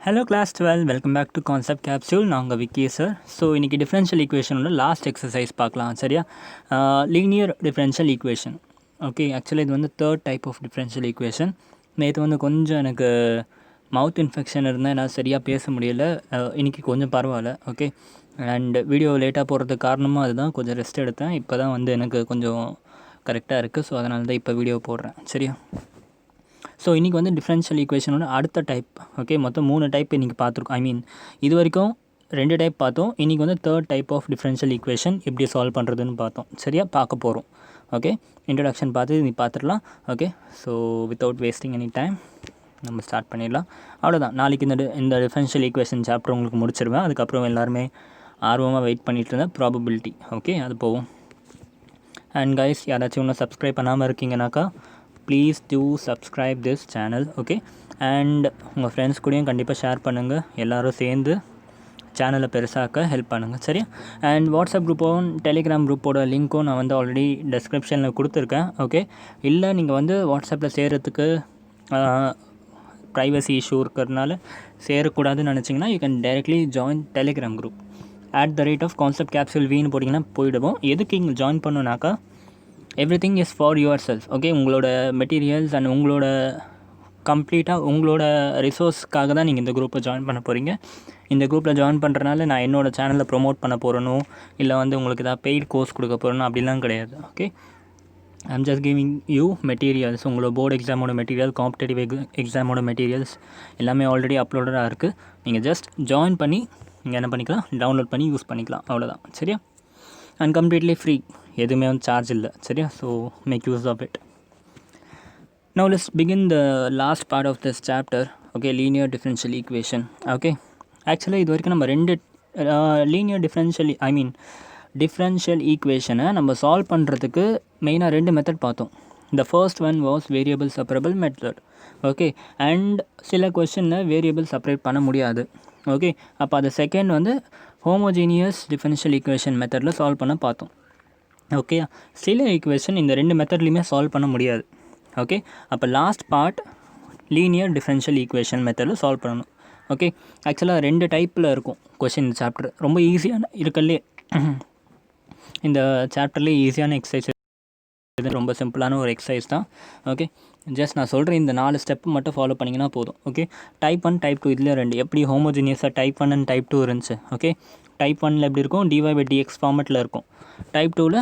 Hello class 12, welcome back to Concept Capsule. நான் உங்கள் Vicky sir. So இன்றைக்கி differential ஈக்குவேஷனோட லாஸ்ட் எக்ஸசைஸ் பார்க்கலாம். சரியா? Linear differential equation. Okay, actually இது வந்து third type of differential equation. நேற்று வந்து கொஞ்சம் எனக்கு மவுத் இன்ஃபெக்ஷன் இருந்தால் என்னால் சரியாக பேச முடியல. இன்றைக்கி கொஞ்சம் பரவாயில்ல. ஓகே, அண்ட் வீடியோ லேட்டாக போகிறதுக்கு காரணமும் அதுதான். கொஞ்சம் ரெஸ்ட் எடுத்தேன். இப்போ தான் வந்து எனக்கு கொஞ்சம் கரெக்டாக இருக்குது. ஸோ அதனால தான் இப்போ வீடியோ போடுறேன். சரியா? ஸோ இன்றைக்கி வந்து டிஃப்ரென்ஷியல் ஈக்குவேஷனோட அடுத்த டைப். ஓகே, மொத்தம் 3 டைப் இன்றைக்கி பார்த்துருக்கோம். இது வரைக்கும் 2 டைப் பார்த்தோம். இன்றைக்கி வந்து third type of differential equation எப்படி சால்வ் பண்ணுறதுன்னு பார்த்தோம். சரியா? பார்க்க போகிறோம். ஓகே, இன்ட்ரடக்ஷன் பார்த்து நீ பார்த்துடலாம். Okay, so without wasting any time நம்ம ஸ்டார்ட் பண்ணிடலாம். அவ்வளோதான். நாளைக்கு இந்த டிஃப்ரென்ஷியல் ஈக்குவேஷன் சாப்டர் உங்களுக்கு முடிச்சிருவேன். அதுக்கப்புறம் எல்லாருமே ஆர்வமாக வெயிட் பண்ணிகிட்டு இருந்தேன். ப்ராபபிலிட்டி. ஓகே, அது போகும். அண்ட் கைஸ், யாராச்சும் இன்னும் சப்ஸ்கிரைப் பண்ணாமல் இருக்கீங்கனாக்கா please do subscribe this channel. Okay, and உங்கள் ஃப்ரெண்ட்ஸ் கூடயும் கண்டிப்பாக ஷேர் பண்ணுங்கள். எல்லோரும் சேர்ந்து சேனலை பெருசாக்க ஹெல்ப் பண்ணுங்கள். சரியா? அண்ட் வாட்ஸ்அப் குரூப்பும் டெலிகிராம் குரூப்போட லிங்க்கும் நான் வந்து ஆல்ரெடி டெஸ்கிரிப்ஷனில் கொடுத்துருக்கேன். ஓகே, இல்லை நீங்கள் வந்து வாட்ஸ்அப்பில் சேர்கிறதுக்கு ப்ரைவசி இஷ்யூ இருக்கிறதுனால சேரக்கூடாதுன்னு நினச்சிங்கன்னா you can directly join Telegram group @Concept Capsule Vன்னு போட்டிங்கன்னா போயிடுவோம். எதுக்கு இங்கே ஜாயின் பண்ணுனாக்கா everything is for yourself. Okay, உங்களோட மெட்டீரியல்ஸ் அண்ட் உங்களோட கம்ப்ளீட்டாக உங்களோட ரிசோர்ஸ்க்காக தான் நீங்கள் இந்த குரூப்பை ஜாயின் பண்ண போகிறீங்க. இந்த குரூப்பில் ஜாயின் பண்ணுறனால நான் என்னோடய சேனலில் ப்ரொமோட் பண்ண போகிறனோ இல்லை வந்து உங்களுக்கு ஏதாவது பெய்ட் கோர்ஸ் கொடுக்க போகிறனோ அப்படிலாம் கிடையாது. Okay, I'm just giving you materials. உங்களோட போர்டு எக்ஸாமோட மெட்டீரியல், காம்படேட்டிவ் எக்ஸாமோட மெட்டீரியல்ஸ் எல்லாமே ஆல்ரெடி அப்லோடடாக இருக்குது. நீங்கள் ஜஸ்ட் ஜாயின் பண்ணி நீங்கள் என்ன பண்ணிக்கலாம், டவுன்லோட் பண்ணி யூஸ் பண்ணிக்கலாம். அவ்வளோதான். சரியா? And completely free. எதுவுமே வந்து சார்ஜ் இல்லை. சரியா? So make use of it. Now let's begin the last part of this chapter. Okay, linear differential equation. Okay, actually இது வரைக்கும் நம்ம 2 linear differential differential equation நம்ம சால்வ் பண்ணுறதுக்கு மெயினாக 2 மெத்தட் பார்த்தோம். The first one was variable separable method. Okay, and சில கொஸ்டினில் variable separate பண்ண முடியாது. ஓகே, அப்போ அது செகண்ட் வந்து ஹோமோஜீனியஸ் டிஃபரன்ஷியல் ஈக்குவேஷன் மெத்தடில் சால்வ் பண்ண பார்த்தோம். ஓகே, சில ஈக்குவேஷன் இந்த 2 மெத்தட்லையுமே சால்வ் பண்ண முடியாது. ஓகே, அப்போ last part linear differential equation மெத்தடில் சால்வ் பண்ணணும். ஓகே, ஆக்சுவலாக 2 டைப்பில் இருக்கும் கொஷின். இந்த சாப்டர் ரொம்ப ஈஸியான இருக்கல்லே இந்த சாப்டர்லேயே ஈஸியான எக்ஸசைஸ். இது ரொம்ப சிம்பிளான ஒரு எக்ஸசைஸ் தான். ஓகே, ஜஸ்ட் நான் சொல்கிறேன் இந்த 4 ஸ்டெப்பு மட்டும் ஃபாலோ பண்ணிங்கன்னா போதும். ஓகே, டைப் 1 டைப் 2 இதில் 2 எப்படி ஹோமோஜினியஸாக டைப் 1 அண்ட் டைப் 2 இருந்துச்சு. ஓகே, டைப் 1ல் எப்படி இருக்கும், dy/dx ஃபார்மெட்டில் இருக்கும். டைப் 2ல்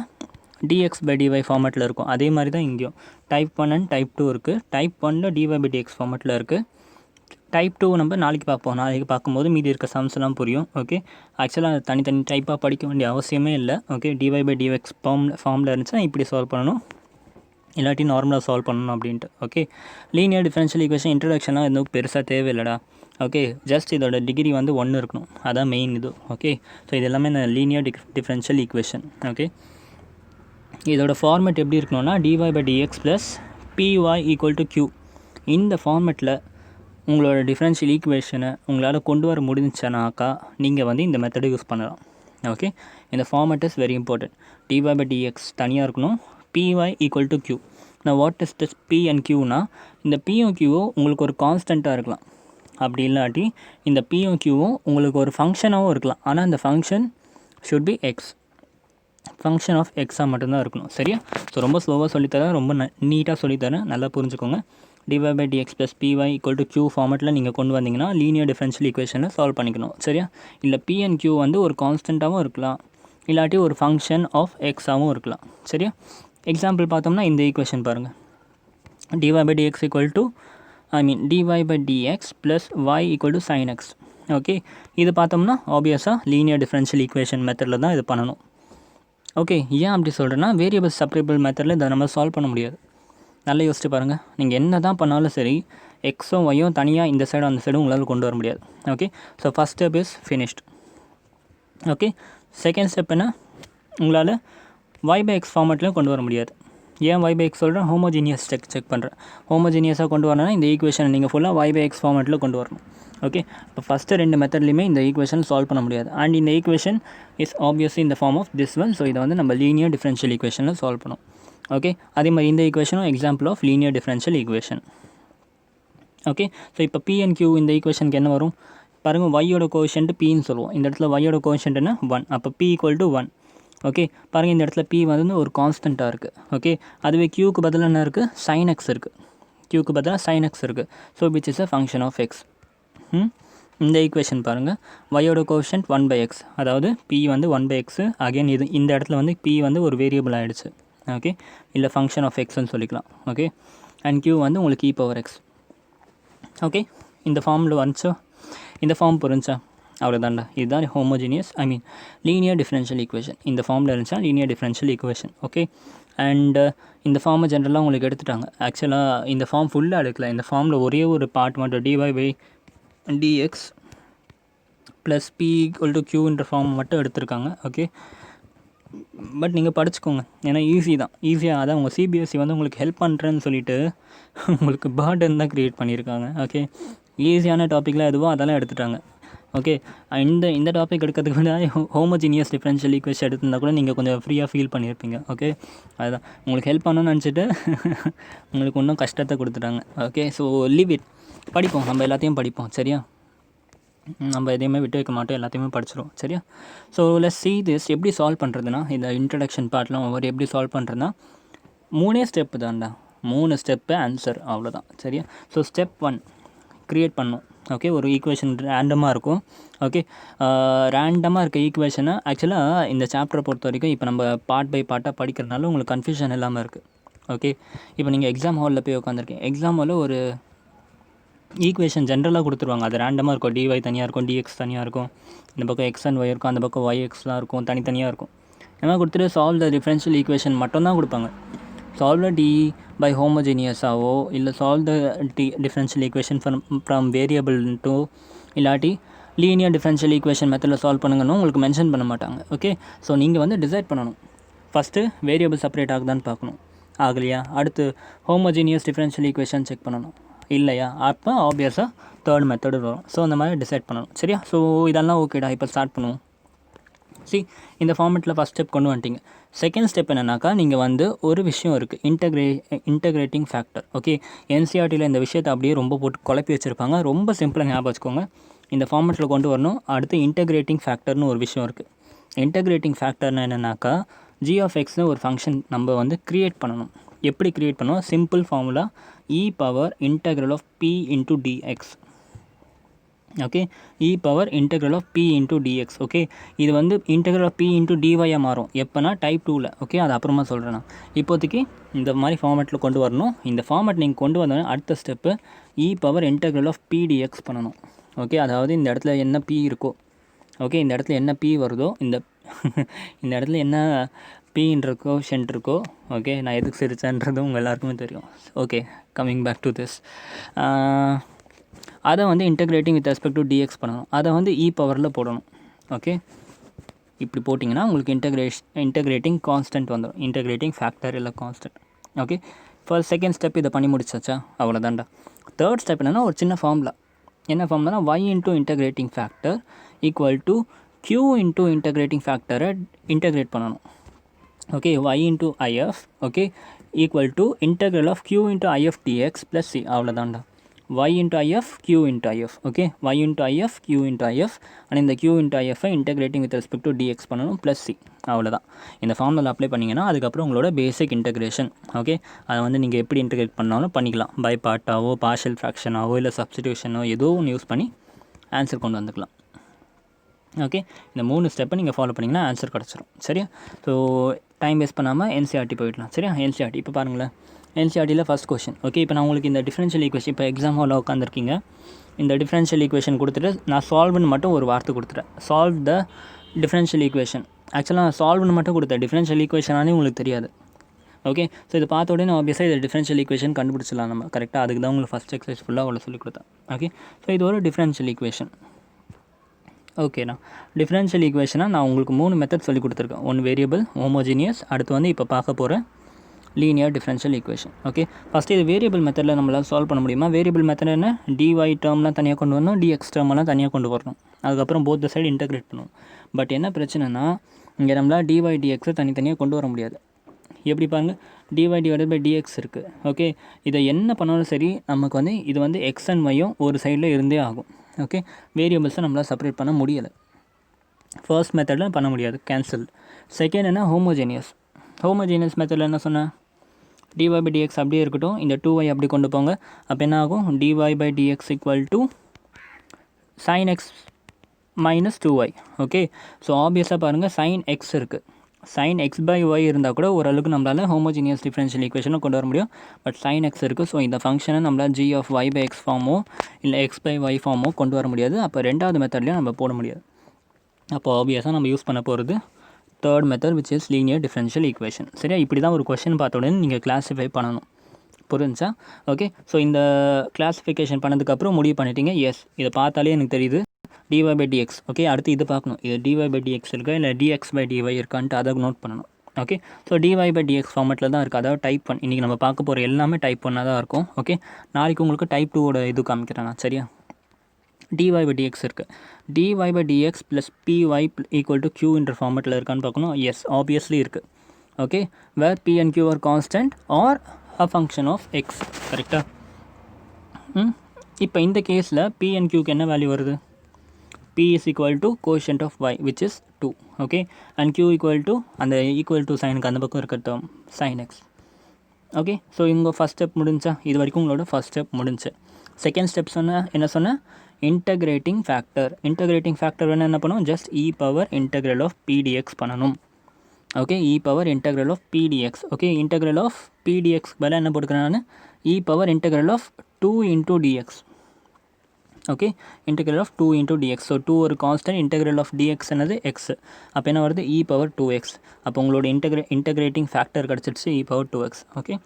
dx/dy ஃபார்மெட்டில் இருக்கும். அதே மாதிரி தான் இங்கேயும் டைப் 1 அண்ட் டைப் 2 இருக்குது. டைப் 1ல் dy/dx ஃபார்மெட்டில் இருக்குது. டைப் 2 நம்ம நாளைக்கு பார்ப்போம். நாளைக்கு பார்க்கும்போது மீதி இருக்க சம்ஸ்லாம் புரியும். ஓகே, ஆக்சுவலாக தனித்தனி டைப்பாக படிக்க வேண்டிய அவசியமே இல்லை. ஓகே, dy/dx ஃபார்மில் இருந்துச்சுன்னா இப்படி சால்வ் பண்ணணும், இல்லாட்டி நார்மலாக சால்வ் பண்ணணும் அப்படின்ட்டு. ஓகே, லீனியர் டிஃபரன்ஷியல் ஈக்குவேஷன் இன்ட்ரடக்ஷன்லாம் எதுவும் பெருசாக தேவையில்லடா. ஓகே, ஜஸ்ட் இதோட டிகிரி வந்து 1 இருக்கணும், அதான் மெயின் இது. ஓகே, ஸோ இது எல்லாமே இந்த லீனியர் டிஃபரன்ஷியல் ஈக்குவேஷன். ஓகே, இதோட ஃபார்மெட் எப்படி இருக்கணும்னா dy/dx ப்ளஸ் py = q. இந்த ஃபார்மெட்டில் உங்களோட டிஃபரன்ஷியல் ஈக்குவேஷனை உங்களால் கொண்டு வர முடிஞ்சுனாக்கா நீங்கள் வந்து இந்த மெத்தடை யூஸ் பண்ணலாம். ஓகே, இந்த format is very important. dy/dx தனியாக இருக்கணும், py = q. நான் what is this p and qனா இந்த p-யும் q-வும் உங்களுக்கு ஒரு கான்ஸ்டண்ட்டாக இருக்கலாம். அப்படி இல்லாட்டி இந்த p-யும் q-வும் உங்களுக்கு ஒரு ஃபங்க்ஷனாகவும் இருக்கலாம். ஆனால் அந்த function should be x. Function of எக்ஸாக மட்டும்தான் இருக்கணும். சரியா? ஸோ ரொம்ப ஸ்லோவாக சொல்லித்தரேன், ரொம்ப நீட்டாக சொல்லித்தரேன், நல்லா புரிஞ்சுக்கோங்க. dy/dx ப்ளஸ் py = q ஃபார்மெட்டில் நீங்கள் கொண்டு வந்தீங்கன்னா லீனியர் டிஃபரன்ஷியல் ஈக்குவேஷனை சால்வ் பண்ணிக்கணும். சரியா? இல்லை p and q வந்து ஒரு கான்ஸ்டண்ட்டாகவும் இருக்கலாம், இல்லாட்டி ஒரு ஃபங்க்ஷன் ஆஃப் எக்ஸாகவும் இருக்கலாம். சரியா? எக்ஸாம்பிள் பார்த்தோம்னா இந்த ஈக்குவேஷன் பாருங்கள். dy/dx plus y = sin x. Okay, இது பார்த்தோம்னா ஆப்வியஸாக லீனியர் டிஃபரன்ஷியல் ஈக்குவேஷன் மெத்தடில் தான் இது பண்ணணும். ஓகே, ஏன் அப்படி சொல்கிறேன்னா வேரியபிள் செப்பரேபிள் மெத்தடில் இதை நம்ம சால்வ் பண்ண முடியாது. நல்லா யோசிச்சு பாருங்கள். நீங்கள் என்ன தான் பண்ணாலும் சரி எக்ஸும் ஒய்யும் தனியாக இந்த சைடும் அந்த சைடும் உங்களால் கொண்டு வர முடியாது. Okay, so first step is finished. Okay, second step என்ன, உங்களால் y/x ஃபார்மெட்லையும் கொண்டு வர முடியாது. ஏன் y/x சொல்கிறேன், ஹோமோஜீனியஸ் செக் பண்ணுறேன். ஹோமோஜீனியஸாக கொண்டு வரணும்னா இந்த ஈக்குவேஷனை நீங்கள் ஃபுல்லாக y/x ஃபார்மெட்டில் கொண்டு வரணும். ஓகே, இப்போ ஃபஸ்ட்டு 2 மெத்தட்லையுமே இந்த ஈக்குவேஷன் சால்வ் பண்ண முடியாது. அண்ட் இந்த ஈக்குவேஷன் இஸ் ஆப்வியஸ்லி இந்த form of this one. So இதை வந்து நம்ம லீனியர் டிஃபரன்ஷியல் ஈக்குவேஷனில் சால்வ் பண்ணோம். ஓகே, அதே மாதிரி இந்த ஈக்குவேஷனும் example of linear differential equation. Okay, so இப்போ பி அண்ட் கியூ இந்த ஈக்குவேஷனுக்கு என்ன வரும் பாருங்கள், ஒய்யோட கோஎஃபிஷியன்ட் பின்னு சொல்லுவோம். இந்த இடத்துல ஒய்யோட கோஎஃபிஷியன்ட் என்ன 1, அப்போ பி ஈக்குவல் டு 1. ஓகே, பாருங்கள் இந்த இடத்துல பி வந்து ஒரு கான்ஸ்டண்ட்டாக இருக்குது. ஓகே, அதுவே கியூக்கு பதிலாக என்ன இருக்குது, சைன் எக்ஸ் இருக்குது. கியூக்கு பதிலாக சைன் எக்ஸ் இருக்குது. So which is a function of x. இந்த ஈக்குவேஷன் பாருங்கள், ஒய்யோட கோஎஃபிஷியன்ட் 1/x, அதாவது பி வந்து 1/x. அகைன் இது இந்த இடத்துல வந்து பி வந்து ஒரு வேரியபிள் ஆகிடுச்சு. ஓகே, இல்லை ஃபங்க்ஷன் ஆஃப் எக்ஸ்ன்னு சொல்லிக்கலாம். ஓகே, அண்ட் கியூ வந்து உங்களுக்கு e⁻x. ஓகே, இந்த ஃபார்மில் வந்துச்சோ, இந்த ஃபார்ம் புரிஞ்சா அவ்வளோதான்டா. இதுதான் ஹோமோஜினியஸ் லீனியர் டிஃபரன்ஷியல் ஈக்குவேஷன். இந்த ஃபார்மில் இருந்துச்சா linear differential equation. Okay, and இந்த ஃபார்மை ஜென்ரலாக உங்களுக்கு எடுத்துட்டாங்க. ஆக்சுவலாக இந்த ஃபார்ம் ஃபுல்லாக எடுக்கல. இந்த ஃபார்மில் ஒரே ஒரு பார்ட் மட்டும் dy/dx plus p = q form மட்டும் எடுத்திருக்காங்க. ஓகே, பட் நீங்கள் படிச்சுக்கோங்க, ஏன்னா ஈஸி தான். ஈஸியாக அதான் உங்கள் சிபிஎஸ்சி வந்து உங்களுக்கு ஹெல்ப் பண்ணுறேன்னு சொல்லிவிட்டு உங்களுக்கு பர்டன் தான் க்ரியேட் பண்ணியிருக்காங்க. ஓகே, ஈஸியான டாப்பிக்கில் எதுவோ அதெல்லாம் எடுத்துட்டாங்க. ஓகே, இந்த டாபிக் எடுக்கிறதுக்கு முன்னாடி ஹோமோஜினியஸ் டிஃபரன்ஷியல் ஈக்குவேஷன் எடுத்திருந்தால் கூட நீங்கள் கொஞ்சம் ஃப்ரீயாக ஃபீல் பண்ணியிருப்பீங்க. ஓகே, அதுதான் உங்களுக்கு ஹெல்ப் பண்ணணும்னு நினச்சிட்டு உங்களுக்கு இன்னும் கஷ்டத்தை கொடுத்துட்டாங்க. Okay, so leave it. படிப்போம், நம்ம எல்லாத்தையும் படிப்போம். சரியா, நம்ம எதையுமே விட்டு வைக்க மாட்டோம், எல்லாத்தையுமே படிச்சிடும். சரியா, ஸோ லெட்ஸ் see this. எப்படி சால்வ் பண்ணுறதுனா, இந்த இன்ட்ரடக்ஷன் பார்ட்லாம் ஒவ்வொரு எப்படி சால்வ் பண்ணுறதுனா 3 ஸ்டெப்பு தான்டா. 3 ஸ்டெப்பு ஆன்சர், அவ்வளோதான். சரியா, ஸோ ஸ்டெப் 1 க்ரியேட் பண்ணணும். ஓகே, ஒரு ஈக்குவேஷன் ரேண்டமாக இருக்கும். ஓகே, ரேண்டமாக இருக்க ஈக்குவேஷனை ஆக்சுவலாக இந்த சாப்டரை பொறுத்த வரைக்கும் இப்போ நம்ம பார்ட் பை பார்ட்டாக படிக்கிறதுனால உங்களுக்கு கன்ஃபியூஷன் இல்லாமல் இருக்குது. ஓகே, இப்போ நீங்கள் எக்ஸாம் ஹாலில் போய் உட்காந்துருக்கீங்க. எக்ஸாம் ஹாலில் ஒரு ஈக்குவேஷன் ஜென்ரலாக கொடுத்துருவாங்க. அது ரேண்டமாக இருக்கும். dy தனியாக இருக்கும், dx தனியாக இருக்கும், இந்த பக்கம் x and y இருக்கும், அந்த பக்கம் yxலாம் இருக்கும், தனித்தனியாக இருக்கும். இந்த மாதிரி கொடுத்துட்டு சால்வ் த டிஃபரன்ஷியல் ஈக்குவேஷன் மட்டும்தான் கொடுப்பாங்க. சால்வ் த டி பை ஹோமோஜினியஸாவோ இல்லை solve the differential equation from variable to இல்லாட்டி லீனியர் டிஃபரன்ஷியல் ஈக்குவேஷன் மெத்தடில் சால்வ் பண்ணுங்கன்னு உங்களுக்கு மென்ஷன் பண்ண மாட்டாங்க. ஓகே, ஸோ நீங்கள் வந்து டிசைட் பண்ணணும். ஃபஸ்ட்டு வேரியபிள் செப்பரேட் ஆகுதான்னு பார்க்கணும். ஆகலையா, அடுத்து ஹோமோஜினியஸ் டிஃபரன்ஷியல் ஈக்குவேஷன் செக் பண்ணணும். இல்லையா, அப்போ ஆப்வியஸாக தேர்ட் மெத்தடு வரும். ஸோ அந்த மாதிரி டிசைட் பண்ணணும். சரியா, ஸோ இதெல்லாம் ஓகேடா, இப்போ ஸ்டார்ட் பண்ணுவோம். இந்த ஃபார்மெட்டில் ஃபஸ்ட் ஸ்டெப் கொண்டு வந்துட்டிங்க. செகண்ட் ஸ்டெப் என்னன்னாக்கா, நீங்கள் வந்து ஒரு விஷயம் இருக்குது, இன்டகிரேட்டிங் ஃபேக்டர். ஓகே, என்சிஆர்டியில் இந்த விஷயத்தை அப்படியே ரொம்ப போட்டு குழப்பி வச்சுருப்பாங்க. ரொம்ப சிம்பிளாக ஞாபகம் வச்சுக்கோங்க, இந்த ஃபார்மெட்டில் கொண்டு வரணும். அடுத்து இன்டகிரேட்டிங் ஃபேக்டர்னு ஒரு விஷயம் இருக்குது. இன்டகிரேட்டிங் ஃபேக்டர்னு என்னென்னாக்கா, g(x)னு ஒரு ஃபங்க்ஷன் நம்ம வந்து க்ரியேட் பண்ணணும். எப்படி க்ரியேட் பண்ணணும், simple formula e∫ p × dx. Okay, e∫p × dx. Okay, இது வந்து p × dy மாறும் எப்போனா டைப் 2ல். ஓகே, அது அப்புறமா சொல்கிறேன் நான். இப்போதைக்கு இந்த மாதிரி ஃபார்மேட்டில் கொண்டு வரணும். இந்த ஃபார்மேட் நீங்கள் கொண்டு வந்தோடனே அடுத்த ஸ்டெப்பு e∫p dx பண்ணணும். ஓகே, அதாவது இந்த இடத்துல என்ன p இருக்கோ, ஓகே, இந்த இடத்துல என்ன p வருதோ, இந்த இடத்துல என்ன பீன்ற கோஷன்ட் இருக்கோ. ஓகே, நான் எதுக்கு சிரிச்சேன்றது உங்கள் எல்லாருக்குமே தெரியும். Okay, coming back to this. அதை வந்து integrating with respect to dx பண்ணணும். அதை வந்து பவரில் போடணும். ஓகே, இப்படி போட்டிங்கன்னா உங்களுக்கு இன்டகிரேட்டிங் கான்ஸ்டன்ட் வந்துடும். இன்டகிரேட்டிங் ஃபேக்டர் இல்லை constant. Okay, first second step இதை பண்ணி முடிச்சாச்சா, அவ்வளோதான்டா. தேர்ட் ஸ்டெப் என்னென்னா, ஒரு சின்ன ஃபார்முலா. என்ன ஃபார்முலானா, y × integrating factor equal to q × integrating ஃபேக்டரை இன்டகிரேட் பண்ணணும். Okay, y × if, okay, equal to integral of q × if dx plus c. அவ்வளோதான்டா. y × if q × if. Okay, y × if q × if and இந்த q × if integrating with respect to dx பண்ணணும் plus c. அவ்வளோதான். இந்த formula apply பண்ணிங்கன்னா அதுக்கப்புறம் உங்களோட பேசிக் integration. Okay, அதை வந்து நீங்கள் எப்படி இன்டகிரேட் பண்ணாலும் பண்ணிக்கலாம். பை பார்ட்டாவோ, பார்ஷியல் ஃப்ராக்ஷனாவோ, இல்லை சப்ஸ்டிடியூஷனோ ஏதோ ஒன்று யூஸ் பண்ணி ஆன்சர் கொண்டு வந்துக்கலாம். ஓகே, இந்த 3 ஸ்டெப்பை நீங்கள் ஃபாலோ பண்ணிங்கன்னா ஆன்சர் கிடச்சிரும். சரியா, ஸோ டைம் வேஸ்ட் பண்ணாமல் என்சிஆர்டி போயிடலாம். சரியா, என்சிஆர்டி இப்போ பாருங்களேன். என்சிஆர்டியில் ஃபஸ்ட் கொஷின். ஓகே, இப்போ நான் உங்களுக்கு இந்த டிஃபரன்ஷியல் ஈக்குவேஷன், இப்போ எக்ஸாம் ஹாலில் உட்காந்துருக்கீங்க, இந்த டிஃபரன்ஷியல் ஈக்குவேஷன் கொடுத்துட்டு நான் சால்வ்னு மட்டும் ஒரு வார்த்தை கொடுத்துட்டேன். Solve the differential equation. ஆக்சுவலாக நான் சால்வ்னு மட்டும் கொடுத்தேன், டிஃபரன்ஷியல் ஈக்குவேஷனாலே உங்களுக்கு தெரியாது. ஓகே, ஸோ இதை பார்த்த உடனே ஆப்வியஸாக இது டிஃபரன்ஷியல் ஈக்குவேஷன் கண்டுபிடிச்சிடலாம் நம்ம. கரெக்டாக, அதுக்கு தான் உங்களுக்கு ஃபஸ்ட் எக்ஸசைஸ் ஃபுல்லாக அவ்வளோ சொல்லிக் கொடுத்தேன். ஓகே, ஸோ இது ஒரு டிஃபரன்ஷியல் ஈக்குவேஷன். ஓகேண்ணா, டிஃபரன்ஷியல் ஈக்குவேஷனாக நான் உங்களுக்கு 3 மெத்தட் சொல்லி கொடுத்துருக்கேன். ஒன் வேரியபிள், ஹோமோஜினியஸ், அடுத்து வந்து இப்போ பார்க்க போகிற linear differential equation. Okay, first இது வேரியபிள் மெத்தடில் நம்மளால் சால்வ் பண்ண முடியுமா? வேரியபிள் மெத்தட் என்ன, dy டேர்ம்லாம் தனியாக கொண்டு வரணும், dx டேர்மெல்லாம் தனியாக கொண்டு வரணும். அதுக்கப்புறம் போத் த சைடு இன்டகிரேட் பண்ணணும். பட் என்ன பிரச்சனைனா, இங்கே நம்மளால் dy dx தனித்தனியாக கொண்டு வர முடியாது. எப்படி பாருங்கள், டிஒய் டிவைடட் பை டிஎக்ஸ் இருக்குது. ஓகே, இதை என்ன பண்ணாலும் சரி நமக்கு வந்து இது வந்து எக்ஸ் அண்ட் ஒய்யும் ஒரு சைடில் இருந்தே ஆகும். ஓகே, வேரியபிள்ஸை நம்மளால் செப்பரேட் பண்ண முடியலை. ஃபர்ஸ்ட் மெத்தடில் பண்ண முடியாது, கேன்சல். செகண்ட் என்ன, ஹோமோஜீனியஸ். ஹோமோஜீனியஸ் மெத்தடில் என்ன சொன்னேன், டிஒய் பை டிஎக்ஸ் அப்படியே இருக்கட்டும், இந்த 2y அப்படி கொண்டு போங்க. அப்போ என்ன ஆகும், dy by dx equal to sin x minus 2y. Okay, so ஆப்வியஸாக பாருங்கள் sin x இருக்குது. sin x பை y இருந்தால் கூட ஓரளவுக்கு நம்மளால் ஹோமோஜீனியஸ் டிஃபரன்ஷியல் ஈக்குவேஷனை கொண்டு வர முடியும். பட் sin x இருக்குது. ஸோ இந்த ஃபங்க்ஷனை நம்மளால் g of y by x ஃபார்மோ இல்லை x பை y ஃபார்மோ கொண்டு வர முடியாது. அப்போ ரெண்டாவது மெத்தட்லேயும் நம்ம போட முடியாது. அப்போ ஆப்வியஸாக நம்ம யூஸ் பண்ண போகிறது third method, which is linear differential equation. சரியா, இப்படி தான் ஒரு கொஷின் பார்த்த உடனே நீங்கள் கிளாஸிஃபை பண்ணணும். புரிஞ்சா? ஓகே, ஸோ இந்த கிளாஸிஃபிகேஷன் பண்ணதுக்கப்புறம் முடிவு பண்ணிட்டீங்க, எஸ் இதை பார்த்தாலே எனக்கு தெரியுது dy பை டிஎக்ஸ். ஓகே, அடுத்து இது பார்க்கணும், இது dy பை டிஎக்ஸ் இருக்கா இல்லை dx பை dy இருக்கான்ட்டு அதை நோட் பண்ணணும். Okay, so dy by dx ஃபார்மெட்டில் தான் இருக்குது, அதாவது டைப் 1. இன்றைக்கி நம்ம பார்க்க போகிற எல்லாமே டைப் 1 தான் இருக்கும். ஓகே, நாளைக்கு உங்களுக்கு டைப் 2ஓட இது காமிக்கிறேன் நான். சரியா, dy பை டிஎக்ஸ் இருக்குது. dy by dx plus py equal to q என்ற ஃபார்மெட்டில் இருக்கான்னு பார்க்கணும். எஸ், ஆப்வியஸ்லி இருக்குது. Okay, where p and q are constant are a function of x. கரெக்டாக? இப்போ இந்த கேஸில் p and qக்கு என்ன வேல்யூ வருது, p is equal to quotient of y which is 2. Okay, and q equal to அந்த equal to சைனுக்கு அந்த பக்கம் இருக்க term sin x. Okay, so இங்கே ஃபஸ்ட் ஸ்டெப் முடிஞ்சா, இது வரைக்கும் உங்களோட ஃபஸ்ட் ஸ்டெப் முடிஞ்சு. செகண்ட் ஸ்டெப் என்ன சொன்னேன், இன்டகிரேட்டிங் ஃபேக்டர். இன்டகிரேட்டிங் ஃபேக்டர் வேணால் என்ன பண்ணும், just e power integral of pdx பண்ணணும். Okay, e power integral of pdx. Okay, integral of pdx பதிலாக என்ன போட்டுக்கிறேன் நான், e power integral of 2 into dx. Okay, integral of 2 into dx. So 2 ஒரு constant, integral of dx என்னது x. அப்போ என்ன வருது, e பவர் 2x. அப்போ உங்களோட இன்டகிரேட்டிங் ஃபேக்டர் கிடச்சிடுச்சு, e power 2x. Okay,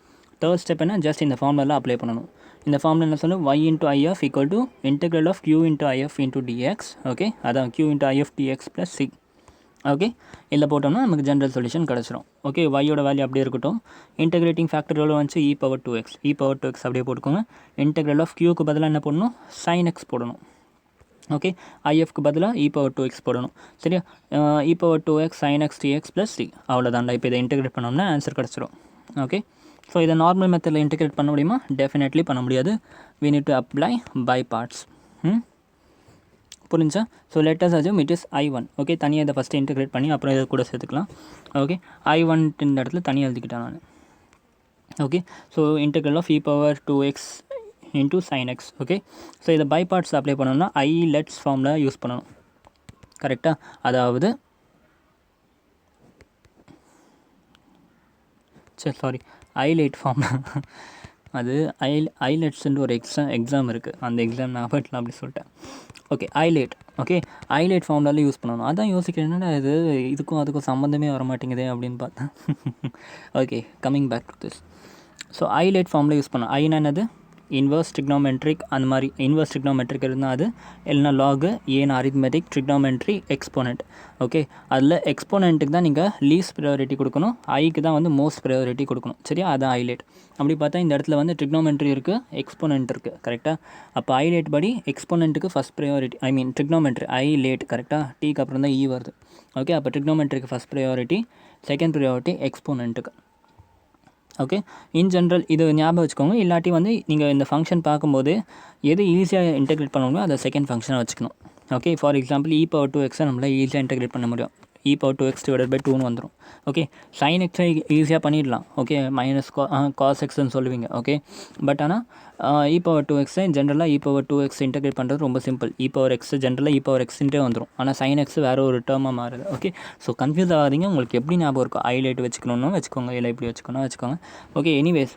third step என்ன, ஜஸ்ட் இந்த ஃபார்முலாவில் அப்ளை பண்ணணும். இந்த ஃபார்முலா என்ன சொல்லணும், y into if equal to integral of q into if into dx. Okay, அதான் q into if dx plus c. Okay, இதில் போட்டோம்னா நமக்கு ஜென்ரல் சொல்யூஷன் கிடச்சிரும். ஓகே, y-யோட வேல்யூ அப்படியே இருக்கட்டும். இன்டெகிரேட்டிங் ஃபேக்டர் எவ்வளோ வந்துச்சு, e power 2x. e power 2x அப்படியே போட்டுக்கோங்க. இன்டெக்ரல் ஆஃப் q-க்கு பதிலாக என்ன போடணும், sin x போடணும். ஓகே, if-க்கு பதிலாக e பவர் 2x போடணும். சரியா, e power 2x sin x dx plus c. அவ்வளோதான்டா. இப்போ இதை இன்டெகிரேட் பண்ணோம்னா ஆன்சர் கிடச்சிரும். ஓகே, ஸோ இதை நார்மல் மெத்தடில் இன்டெகிரேட் பண்ண முடியுமா, டெஃபினெட்லி பண்ண முடியாது. we need to apply by parts. புரிஞ்சா? So let's assume it is I1. Okay, தனியாக இதை ஃபஸ்ட்டு இன்டெகிரேட் பண்ணி அப்புறம் இதை கூட சேர்த்துக்கலாம். ஓகே, I1 இந்த இடத்துல தனியாக எழுதிக்கிட்டேன் நான். Okay, so integral of e power 2x into sin x. Okay, so இதை பை பார்ட்ஸ் அப்ளை பண்ணணும்னா ஐலெட்ஸ் ஃபார்மில் யூஸ் பண்ணணும். கரெக்டாக? அதாவது ஐலைட் ஃபார்ம். அது ஐலெட்ஸ்ன்ட்டு ஒரு எக்ஸாம் இருக்குது, அந்த எக்ஸாம் நான் அப்படி சொல்லிட்டேன். ஓகே, ஐலைட். ஓகே, ஐலைட் ஃபார்முலாவில் யூஸ் பண்ணணும். அதான் யோசிக்கிறேன், என்னடா இது இதுக்கும் அதுக்கும் சம்மந்தமே வர மாட்டேங்குதே அப்படின்னு பார்த்தேன். Okay, coming back to this. So ILATE ஃபார்மில் யூஸ் பண்ணணும். ஐனா என்னது, இன்வர்ஸ் ட்ரிக்னோமெட்ரிக். அந்த மாதிரி இன்வர்ஸ் ட்ரிக்னோமெட்ரிக் இருந்தால் அது இல்லைனா லாகு, ஏன் அரித்மெட்டிக், ட்ரிக்னோமெட்ரி, எக்ஸ்போனண்ட். ஓகே, அதில் எக்ஸ்போனண்ட்டுக்கு தான் நீங்கள் லீஸ்ட் ப்ரையாரிட்டி கொடுக்கணும், ஐக்கு தான் வந்து மோஸ்ட் ப்ரையாரிட்டி கொடுக்கணும். சரியா, அதுதான் ஐலைட். அப்படி பார்த்தா இந்த இடத்துல வந்து ட்ரிக்னோமெட்ரி இருக்குது, எக்ஸ்போனண்ட் இருக்குது. கரெக்டாக? அப்போ ஐலைட் படி எக்ஸ்போனண்ட்டுக்கு first priority, I mean trigonometry ILATE. கரெக்டாக? டீக்கு அப்புறம் தான் வருது. ஓகே, அப்போ ட்ரிக்னோமெட்ரிக்கு ஃபஸ்ட் ப்ரையாரிட்டி, செகண்ட் ப்ரையாரிட்டி எக்ஸ்போனண்ட்டுக்கு. ஓகே, இன் ஜென்ரல் இது ஞாபகம் வச்சுக்கோங்க. இல்லாட்டி வந்து நீங்கள் இந்த ஃபங்க்ஷன் பார்க்கும்போது எது ஈஸியாக இன்டெகிரேட் பண்ணணுமோ அதை செகண்ட் ஃபங்க்ஷனாக வச்சுக்கணும். Okay, for example e power 2x நம்மளால் ஈஸியாக இன்டெகிரேட் பண்ண முடியும். e power 2x divided by 2ன்னு வந்துடும். ஓகே, sin x ஈஸியாக பண்ணிடலாம். ஓகே, மைனஸ் காஸ் எக்ஸ்ன்னு சொல்லுவீங்க. ஓகே, பட் ஆனால் e பவர் 2x ஜென்ரலாக e பவர் 2x இன்டெகிரேட் பண்ணுறது ரொம்ப சிம்பிள். e பவர் x ஜென்ரலாக e பவர் xன்ட்டே வந்துடும். ஆனால் sin x வேறு ஒரு டேர்மாக மாறுது. ஓகே, ஸோ கன்ஃபியூஸ் ஆகாதீங்க. உங்களுக்கு எப்படி ஞாபகம் இருக்கும், ஐலைட் வச்சுக்கணும்னு வச்சுக்கோங்க, இல்லை இப்படி வச்சுக்கோங்க. ஓகே, எனிவேஸ்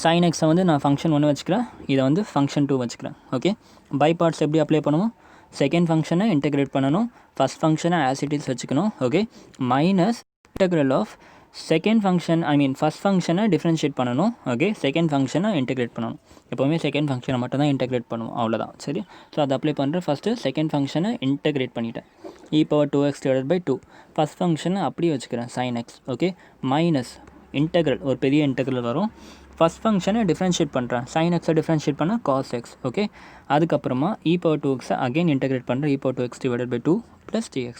sin x வந்து நான் ஃபங்க்ஷன் 1 வச்சுக்கிறேன், இதை வந்து ஃபங்க்ஷன் 2 வச்சுக்கிறேன். ஓகே, பை பார்ட்ஸ் எப்படி அப்ளை பண்ணுவோம், செகண்ட் ஃபங்க்ஷனை இன்டெகிரேட் பண்ணணும், ஃபஸ்ட் ஃபங்க்ஷனை ஆஸ் இட் இஸ் வச்சுக்கணும். Okay, minus integral of second function, I mean first ஃபங்க்ஷனை டிஃப்ரென்ஷியேட் பண்ணணும். ஓகே, செகண்ட் ஃபங்க்ஷனை இன்டெகிரேட் பண்ணணும். எப்போவுமே செகண்ட் ஃபங்க்ஷனை மட்டும் தான் இன்டெகிரேட் பண்ணுவோம், அவ்வளோதான். சரி, ஸோ அதை அப்ளை பண்ணுறேன். ஃபஸ்ட்டு செகண்ட் ஃபங்க்ஷனை இன்டெகிரேட் பண்ணிட்டேன், e power 2x divided by 2. First ஃபங்க்ஷனை அப்படியே வச்சுக்கிறேன், sin x. Okay, minus integral, ஒரு பெரிய இன்டெக்ரல் வரும். ஃபஸ்ட் ஃபங்க்ஷனை டிஃப்ரென்ஷியேட் பண்ணுறேன், sin x டிஃப்ரென்ஷியேட் பண்ணால் cos x. ஓகே, அதுக்கப்புறமா e power 2x again integrate பண்ணுறேன், e power 2x divided by 2 plus dx.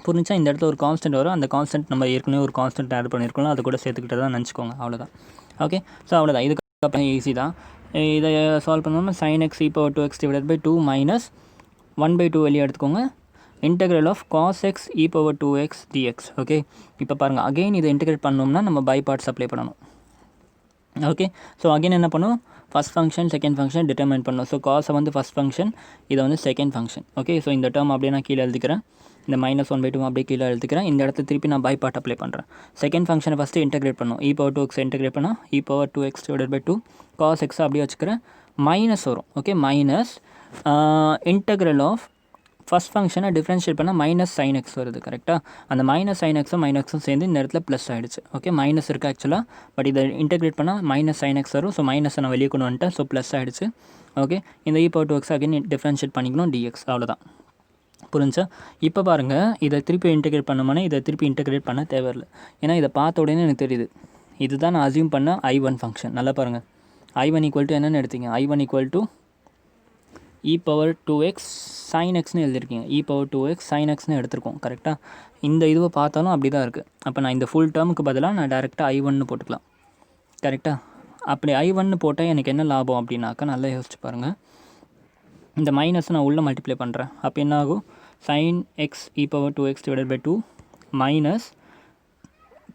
புரிஞ்சா இந்த இடத்துல ஒரு கான்ஸ்டன்ட் வரும், அந்த கான்ஸ்டன்ட் நம்ம ஏற்கனவே ஒரு கான்ஸ்டன்ட் ஆட் பண்ணியிருக்கோம், அது கூட சேர்த்துக்கிட்டு தான் நினச்சிக்கோங்க, அவ்வளோதான். ஓகே, ஸோ அவ்வளோதான். இதுக்கப்புறம் ஈஸி தான். இதை சால்வ் பண்ணோம்னா sin x e⁻2x divided by 2 minus 1/2 வெளியே எடுத்துக்கோங்க, integral of cos x e⁻2x dx. Okay, இப்போ பாருங்கள், அகெயின் இதை இன்டெகிரேட் பண்ணோம்னா நம்ம பை பார்ட்ஸ் அப்ளை பண்ணணும். ஓகே, ஸோ அகெயின் என்ன பண்ணும், first function second function determine பண்ணணும். ஸோ காஸை வந்து ஃபஸ்ட் ஃபங்க்ஷன், இதை வந்து செகண்ட் ஃபங்க்ஷன். ஓகே, ஸோ இந்த டேர்ம் அப்படியே நான் கீழே எழுதிக்கிறேன், இந்த -1/2 அப்படியே கீழே எழுதிக்கிறேன். இந்த இடத்துல திருப்பி நான் பை பார்ட் அப்ளை பண்ணுறேன். செகண்ட் ஃபங்க்ஷனை ஃபஸ்ட்டு இன்டெகிரேட் பண்ணணும், e⁻2x இன்டெகிரேட் பண்ணால் e⁻2x divided by 2 cos x அப்படியே வச்சுக்கிறேன், மைனஸ் வரும். Okay, minus integral of first ஃபங்க்ஷனை டிஃப்ரென்ஷியேட் பண்ணால் மைனஸ் sin x வருது. கரெக்டாக, அந்த மைனஸ் sin x மைனஸும் சேர்ந்து இந்த இடத்துல ப்ளஸ் ஆகிடுச்சு. ஓகே, மைனஸ் இருக்குது ஆக்சுவலாக, பட் இதை இன்டெகிரேட் பண்ணால் மைனஸ் sin x வரும். ஸோ மைனஸை நான் வெளியே கொண்டு வந்துட்டேன், ஸோ ப்ளஸ் ஆகிடுச்சு. ஓகே, இந்த e⁻2x அகைன் டிஃப்ரென்ஷியேட் பண்ணிக்கணும் dx, அவ்வளோதான். புரிஞ்சா? இப்போ பாருங்கள், இதை திருப்பி இன்டெகிரேட் பண்ணோம்னா இதை திருப்பி இன்டெகிரேட் பண்ண தேவையில்லை, ஏன்னா இதை பார்த்த உடனே எனக்கு தெரியுது இதுதான் நான் அசியூம் பண்ண I1 ஃபங்க்ஷன். நல்லா பாருங்கள், I1 ஈக்குவல் டு என்னென்னு எடுத்தீங்க, I1 equal to e⁻2x sin xன்னு எழுதியிருக்கீங்க, e⁻2x sin xன்னு எடுத்திருக்கோம். கரெக்டாக, இந்த இதுவை பார்த்தாலும் அப்படி தான் இருக்குது. அப்போ நான் இந்த ஃபுல் டேர்முக்கு பதிலாக நான் டேரெக்டாக I1ன்னு போட்டுக்கலாம். கரெக்டாக, அப்படி I1ன்னு போட்டால் எனக்கு என்ன லாபம் அப்படின்னாக்கா, நல்லா யோசிச்சு பாருங்கள், இந்த மைனஸ் நான் உள்ளே மல்டிப்ளை பண்ணுறேன். அப்போ என்ன ஆகும், sin x e⁻2x divided by 2 minus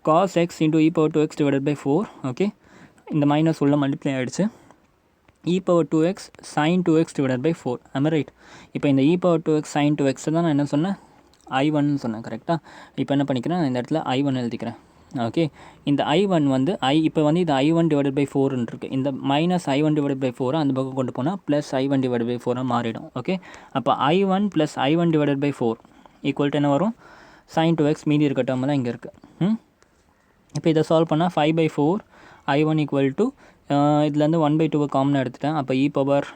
cos x into e⁻2x divided by 4. Okay, இந்த மைனஸ் உள்ளே மல்டிப்ளை ஆகிடுச்சு, e⁻2x sin 2x divided by 4. am I right? இப்போ இந்த e⁻2x sin 2x தான் நான் என்ன சொன்னேன், I1ன்னு சொன்னேன். கரெக்டாக, இப்போ என்ன பண்ணிக்கிறேன், இந்த இடத்துல I1 எழுதிக்கிறேன். ஓகே, இந்த I1 வந்து இப்போ வந்து இது I1 டிவைடட் பை 4ன்னு இருக்குது. இந்த மைனஸ் I1 டிவைடட் பை 4 அந்த பக்கம் கொண்டு போனால் ப்ளஸ் I1 டிவைடட் பை 4 மாறிடும். ஓகே, அப்போ I1 plus I1 divided by 4 equal to என்ன வரும், sin 2x. மீதி இருக்க டேர்மெல்லாம் இங்கே இருக்குது. இப்போ இதை சால்வ் பண்ணால் 5/4 I1 ஈக்குவல் டு இதுலேருந்து 1/2 காமனாக எடுத்துட்டேன். அப்போ பவர்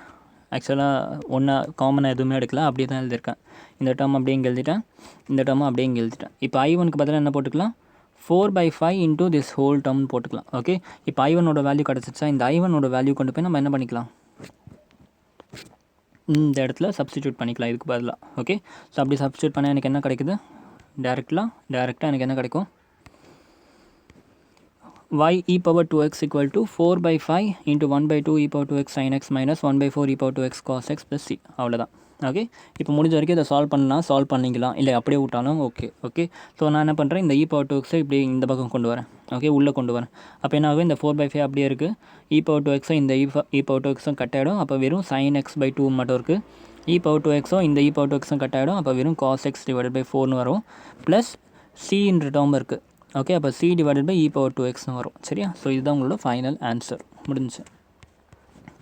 ஆக்சுவலாக ஒன்றா காமனாக எதுவுமே எடுக்கல, அப்படியே தான் எழுதியிருக்கேன். இந்த டேர்ம் அப்படியே இங்கே எழுதிட்டேன், இந்த டேர்மும் அப்படியே இங்கே எழுதிட்டேன். இப்போ I1க்கு பதிலாக என்ன போட்டுக்கலாம், 4/5 இன்டூ திஸ் ஹோல் டேர்ம் போட்டுக்கலாம். ஓகே, இப்போ I1ஓட வேல்யூ கிடச்சிச்சா, இந்த I1ஓட வேல்யூ கொண்டு போய் நம்ம என்ன பண்ணிக்கலாம், இந்த இடத்துல சப்ஸ்டிடியூட் பண்ணிக்கலாம் இதுக்கு பதிலாக. ஓகே, ஸோ அப்படி சப்ஸ்டிடியூட் பண்ணால் எனக்கு என்ன கிடைக்குது, டேரெக்டாக எனக்கு என்ன கிடைக்கும், y e⁻2x equal to 4/5 into 1/2 e⁻2x sin x minus 1/4 e⁻2x cos x plus c. அவ்வளோதான். ஓகே, இப்போ முடிஞ்ச வரைக்கும் இதை சால்வ் பண்ணிக்கலாம், இல்லை அப்படியே விட்டாலும் ஓகே. ஸோ நான் என்ன பண்ணுறேன், இந்த e⁻2x இப்படி இந்த பக்கம் கொண்டு வரேன். ஓகே, உள்ளே கொண்டு வரேன். அப்போ என்ன ஆகும், இந்த 4/5 அப்படியே இருக்குது, e⁻2x இந்த e⁻2x கட் ஆகிடும். அப்போ வெறும் sin x by 2 மட்டும் இருக்குது. e⁻2x இந்த e⁻2x கட் ஆகிடும். அப்போ வெறும் cos x டிவைடட் பை 4ன்னு வரும், ப்ளஸ் cன்ற டேர்ம் இருக்குது. ஓகே, அப்போ c டிவைடட் பை e⁻2xன்னு வரும். சரியா? ஸோ இதுதான் உங்களோட ஃபைனல் ஆன்சர். முடிஞ்சு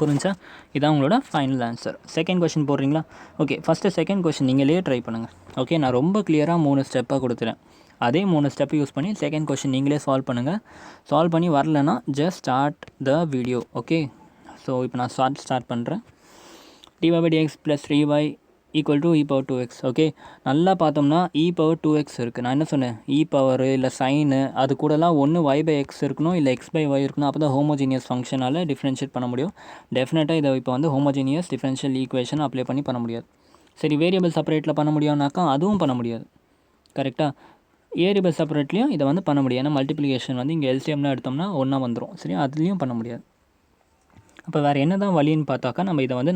புரிஞ்சா? இதான் உங்களோட ஃபைனல் ஆன்சர். செகண்ட் கொஷின் போடுறீங்களா? ஓகே, ஃபஸ்ட்டு செகண்ட் கொஷின் நீங்களே ட்ரை பண்ணுங்கள். ஓகே, நான் ரொம்ப கிளியராக 3 ஸ்டெப்பாக கொடுத்துறேன். அதே 3 ஸ்டெப்பை யூஸ் பண்ணி செகண்ட் கொஷின் நீங்களே சால்வ் பண்ணுங்கள். சால்வ் பண்ணி வரலன்னா just start the video. Okay, so இப்போ நான் ஸ்டார்ட் பண்ணுறேன். dy/dx plus 3y equal to e⁻2x. Okay, நல்லா பார்த்தோம்னா e⁻2x இருக்குது. நான் என்ன சொன்னேன், பவர் இல்லை சைனு அது கூடலாம் ஒன்று y/x இருக்கணும், இல்லை x/y இருக்கணும். அப்போ தான் ஹோமோஜீனியஸ் ஃபங்க்ஷனால் டிஃப்ரென்ஷியேட் பண்ண முடியும். டெஃபினட்டாக இதை இப்போ வந்து ஹோமோஜீனியஸ் டிஃப்ரென்ஷியல் ஈக்குவேஷன் அப்ளை பண்ண முடியாது. சரி, வேரியபிள் செப்பரேட்டில் பண்ண முடியும்னாக்கா அதுவும் பண்ண முடியாது. கரெக்டாக, வேரியபிள் செப்பரேட்லேயும் இதை வந்து பண்ண முடியாது. ஏன்னா மல்டிப்ளிகேஷன் வந்து இங்கே எல்சிஎம்லாம் எடுத்தோம்னா ஒன்றா வந்துடும். சரி, அதுலேயும் பண்ண முடியாது. அப்போ வேறு என்ன தான் வழின்னு பார்த்தாக்கா நம்ம இதை வந்து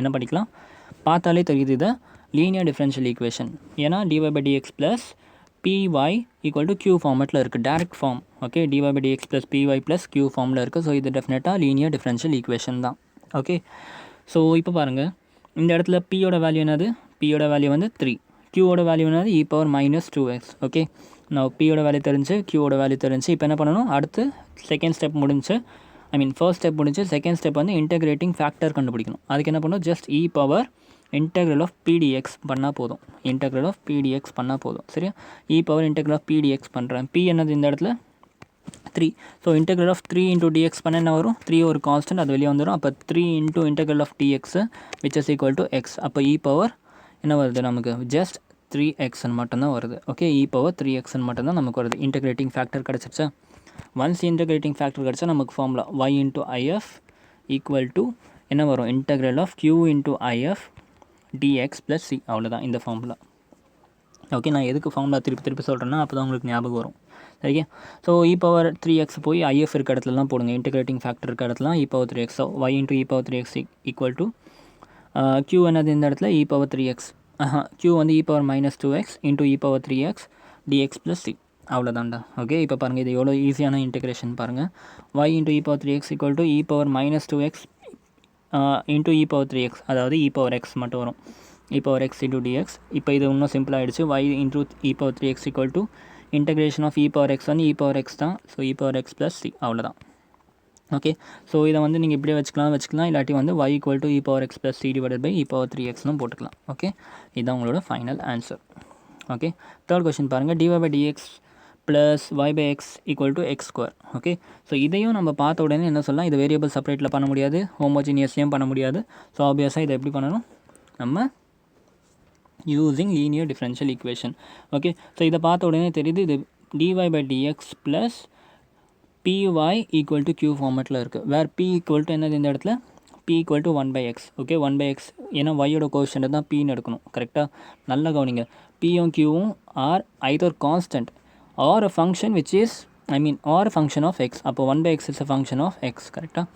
என்ன பண்ணிக்கலாம், பார்த்தாலே தெரியுது இதை லீனியர் டிஃப்ரென்ஷியல் ஈக்குவேஷன். ஏன்னா dy/dx plus py equal to q ஃபார்மெட்டில் இருக்குது, direct form. Okay, dy/dx plus py plus q ஃபார்மில் இருக்குது. ஸோ இது டெஃபினட்டாக லீனியர் டிஃப்ரென்ஷியல் ஈக்குவேஷன் தான். ஓகே, ஸோ இப்போ பாருங்கள், இந்த இடத்துல pயோட வேல்யூ என்னது, pயோட வேல்யூ வந்து 3, qயோட வேல்யூ என்னது e⁻−2x. ஓகே, நான் pயோட வேல்யூ தெரிஞ்சு qயோட வேல்யூ தெரிஞ்சு இப்போ என்ன பண்ணணும், அடுத்து செகண்ட் ஸ்டெப் முடிஞ்சு ஃபர்ஸ்ட் ஸ்டெப் முடிஞ்சு செகண்ட் ஸ்டெப் வந்து இன்டெகிரேட்டிங் ஃபேக்டர் கண்டுபிடிக்கணும். அதுக்கு என்ன பண்ணணும், ஜஸ்ட் இன்டெக்ரல் ஆஃப் pdx பண்ணால் போதும். சரியா? இன்டெக்ரல் ஆஃப் pdx பண்ணுறேன். p என்னது இந்த இடத்துல 3. So integral of 3 into dx பண்ண என்ன வரும், 3 ஒரு கான்ஸ்டன்ட், அது வெளியே வந்துடும். அப்போ 3 into integral of dx which is equal to x. அப்போ என்ன வருது நமக்கு, ஜஸ்ட் 3xன்னு மட்டும்தான் வருது. ஓகே, e⁻3xன்னு மட்டும்தான் நமக்கு வருது. இன்டெகிரேட்டிங் ஃபேக்டர் கிடச்சிருச்சா? ஒன்ஸ் இன்டெகிரேட்டிங் ஃபேக்டர் கிடச்சா நமக்கு formula y into if equal to என்ன வரும், integral of q into if dx plus c. அவ்வளோதான் இந்த ஃபார்முலா. ஓகே, நான் எதுக்கு ஃபார்முலா திருப்பி சொல்கிறேன்னா அப்போ தான் உங்களுக்கு ஞாபகம் வரும். சரியா? ஸோ e⁻3x போய் IF இருக்க இடத்துலலாம் போடுங்க. இன்டகிரேட்டிங் ஃபேக்டர் இருக்க இடத்துலாம் e⁻3x. So y into e⁻3x equal to q என்னது இந்த இடத்துல e⁻3x. q வந்து e⁻−2x into e⁻3x dx + c. அவ்வளோதான்டா. ஓகே, இப்போ பாருங்கள், இது எவ்வளோ ஈஸியான இன்டகிரேஷன் பாருங்கள். y into e⁻3x equal to e⁻−2x into e⁻3x, அதாவது e⁻x மட்டும் வரும். e⁻x into dx. இப்போ இது இன்னும் சிம்பிளாக ஆகிடுச்சு. y into e⁻3x equal to integration of e⁻x வந்து e⁻x தான். So e⁻x + c. அவ்வளோதான். ஓகே, ஸோ இதை வந்து நீங்கள் இப்படியே வச்சுக்கலாம். இல்லாட்டி வந்து y equal to e⁻x + c divided by e⁻3xன்னு போட்டுக்கலாம். ஓகே, இதுதான் உங்களோட final answer. Okay, third question பாருங்கள். dy/dx plus y/x equal to x². Okay, so இதையும் நம்ம பார்த்த உடனே என்ன சொல்லலாம், இது வேரியபிள் செப்பரேட்டில் பண்ண முடியாது, ஹோமோஜினியஸ்லேயும் பண்ண முடியாது. ஸோ ஆப்வியஸாக இதை எப்படி பண்ணணும், நம்ம using linear differential equation. Okay, so இதை பார்த்த உடனே தெரியுது இது dy/dx plus py equal to q ஃபார்மேட்டில் இருக்குது. வேர் p ஈக்குவல் டு என்னது இந்த இடத்துல, p equal to 1/x. Okay, 1/x ஏன்னா yயோட கோஷன்ட் தான் pன்னு எடுக்கணும். கரெக்டாக நல்லா கவனிங்க. pயும் qவும் are either constant or a function which is a function of x. அப்போ 1/x is a function of x. கரெக்டாக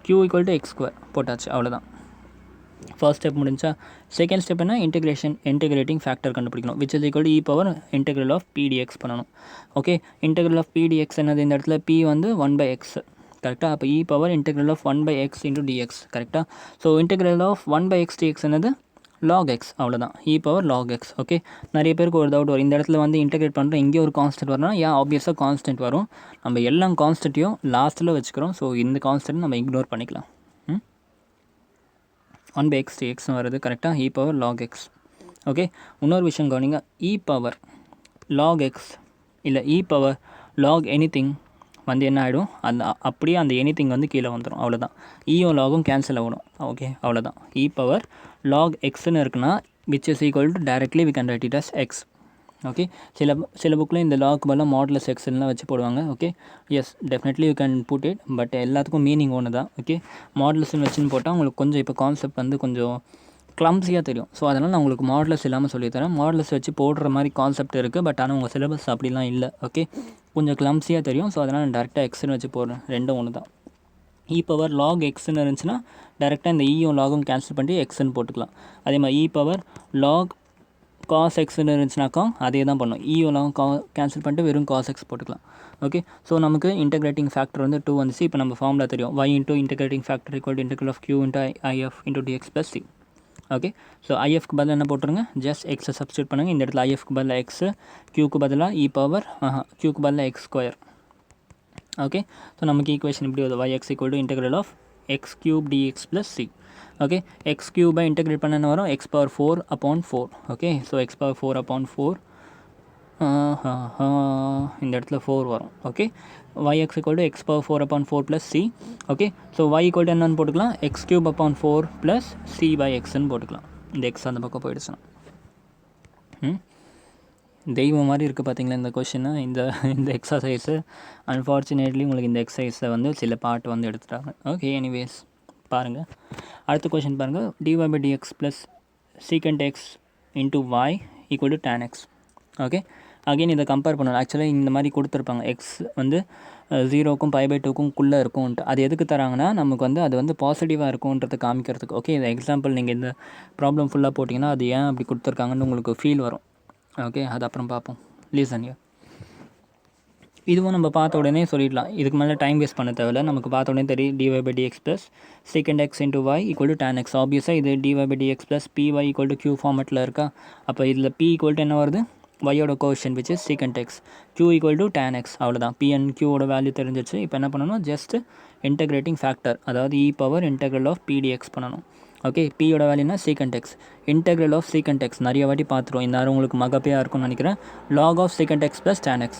q ஈக்குவல் டு x² போட்டாச்சு. அவ்வளோதான். ஃபர்ஸ்ட் ஸ்டெப் முடிஞ்சா. செகண்ட் ஸ்டெப் என்ன, இன்டகிரேட்டிங் ஃபேக்டர் கண்டுபிடிக்கணும். Which is equal to e⁻integral of p dx பண்ணணும். Okay, integral of p dx என்னது இந்த இடத்துல, p வந்து 1/x. கரெக்டாக, அப்போ e⁻integral of 1/x into dx. கரெக்டாக, so integral of 1/x dx என்னது log x. அவ்வளோதான், e⁻log x. ஓகே, நிறைய பேருக்கு ஒரு டவுட் வரும், இந்த இடத்துல வந்து இன்டகிரேட் பண்ணுறோம், இங்கே ஒரு கான்ஸ்டன்ட் வரணும். ஏன், ஆப்வியஸாக கான்ஸ்டன்ட் வரும். நம்ம எல்லா கான்ஸ்டன்ட்டையும் லாஸ்ட்டில் வச்சுக்கிறோம். ஸோ இந்த கான்ஸ்டன்ட் நம்ம இக்னோர் பண்ணிக்கலாம். 1/x dxன்னு வருது. கரெக்டாக, e⁻log x. ஓகே, இன்னொரு விஷயம் கவனிங்க, e⁻log x இல்லை e⁻log எனிதிங் வந்து என்ன ஆகிடும், அப்படியே அந்த எனிதிங் வந்து கீழே வந்துடும். அவ்வளோதான், ஈயும் லாகும் கேன்சல் ஆகணும். ஓகே, அவ்வளோதான். e⁻log xன்னு இருக்குன்னா which is equal to directly we can write it as x. Okay, சில புக்கில் இந்த லாக் பதிலாக மாடுலஸ் எக்ஸ்லாம் வச்சு போடுவாங்க. Okay, yes, definitely you can put it. But எல்லாத்துக்கும் மீனிங் ஒன்று தான். ஓகே, மாடுலஸ்ன்னு வச்சுன்னு போட்டால் உங்களுக்கு கொஞ்சம் இப்போ கான்செப்ட் வந்து கொஞ்சம் க்ளம்ஸியாக தெரியும். ஸோ அதனால் நான் உங்களுக்கு மாடுலஸ் இல்லாமல் சொல்லித்தரேன். மாடுலஸ் வச்சு போடுற மாதிரி கான்செப்ட் இருக்குது. பட் ஆனால் உங்கள் சிலபஸ் அப்படிலாம் இல்லை. ஓகே, கொஞ்சம் க்ளம்ஸியாக தெரியும். ஸோ அதனால் நான் டேரெக்டாக எக்ஸ்ன்னு வச்சு போடுறேன். ரெண்டும் ஒன்று தான். e⁻log xன்னு இருந்துச்சுன்னா டேரெக்டாக இந்த ஈயும் லாகும் கேன்சல் பண்ணி எக்ஸ்ன்னு போட்டுக்கலாம். அதே மாதிரி e⁻log cos xன்னு இருந்துச்சுனாக்கா அதே தான் பண்ணும். ஈயோலாம் கேன்சல் பண்ணிட்டு வெறும் cos x போட்டுக்கலாம். ஓகே, ஸோ நமக்கு இன்டகிரேட்டிங் ஃபேக்டர் வந்து 2 வந்துச்சு. இப்போ நம்ம ஃபார்முலா தெரியும், y into integrating factor equal to integral of q into if into dx plus c. Okay, so ஐஎஃப்க்கு பதிலாக என்ன போட்டுருங்க, ஜஸ்ட் எக்ஸை சப்ஸ்டியூட் பண்ணுங்கள். இந்த இடத்துல ஐஎஃப்க்கு பதிலாக எக்ஸு, க்யூக்கு பதிலாக க்யூக்கு பதிலாக x². ஓகே, ஸோ நமக்கு ஈக்குவேஷன் இப்படி வருது, yx equal to integral of x³ dx plus c. Okay, x³ integrate பண்ண என்ன வரும், x⁴/4. ஓகே, ஸோ x⁴/4 இந்த இடத்துல 4 வரும். Okay, yx equal to x⁴/4 plus c. Okay, so y equal to என்னன்னு போட்டுக்கலாம், x³ ப்ளஸ் c/xன்னு போட்டுக்கலாம். இந்த எக்ஸ் அந்த பக்கம் போயிடுச்சுன்னா தெய்வம் மாதிரி இருக்குது பார்த்தீங்களா இந்த கொஷினை, இந்த எக்ஸசைஸு. அன்ஃபார்ச்சுனேட்லி உங்களுக்கு இந்த எக்ஸசைஸை வந்து சில பார்ட் வந்து எடுத்துட்டாங்க. ஓகே, எனிவேஸ் பாருங்கள். அடுத்த கொஷின் பாருங்கள், dy/dx plus secant x into y equal to tan x. Okay, again இதை கம்பேர் பண்ணணும். ஆக்சுவலாக இந்த மாதிரி கொடுத்துருப்பாங்க, எக்ஸ் வந்து 0க்கும் π/2க்குள்ளே இருக்கும்ன்ட்டு. அது எதுக்கு தராங்கன்னா நமக்கு வந்து அது வந்து பாசிட்டிவாக இருக்கும்ன்றதை காமிக்கிறதுக்கு. ஓகே, இந்த எக்ஸாம்பிள் நீங்கள் இந்த ப்ராப்ளம் ஃபுல்லாக போட்டிங்கன்னா அது ஏன் அப்படி கொடுத்துருக்காங்கன்னு உங்களுக்கு ஃபீல் வரும். ஓகே, அது அப்புறம் பார்ப்போம். Lesion you. இதுவும் நம்ம பார்த்த உடனே சொல்லிடலாம், இதுக்கு மேலே டைம் வேஸ்ட் பண்ண தேவையில்லை. நமக்கு பார்த்த உடனே தெரியும், dy/dx plus secant x into y equal to tan x. ஆப்வியஸாக இது dy/dx plus py equal to q ஃபார்மெட்டில் இருக்கா. அப்போ இதில் p ஈக்குவல் டு என்ன வருது, yயோட quotient which is secant x, q equal to tan x. அவ்வளோதான், p and qவோட வேல்யூ தெரிஞ்சிச்சு. இப்போ என்ன பண்ணணும், ஜஸ்ட் இன்டகிரேட்டிங் ஃபேக்டர், அதாவது e⁻integral of p dx பண்ணணும். ஓகே, பியோட வேல்யூனா secant x, integral of secant x நிறைய வாட்டி பார்த்துருவோம். இந்த நேரம் உங்களுக்கு மகப்பையாக இருக்கும்னு நினைக்கிறேன். log of secant x plus tan x.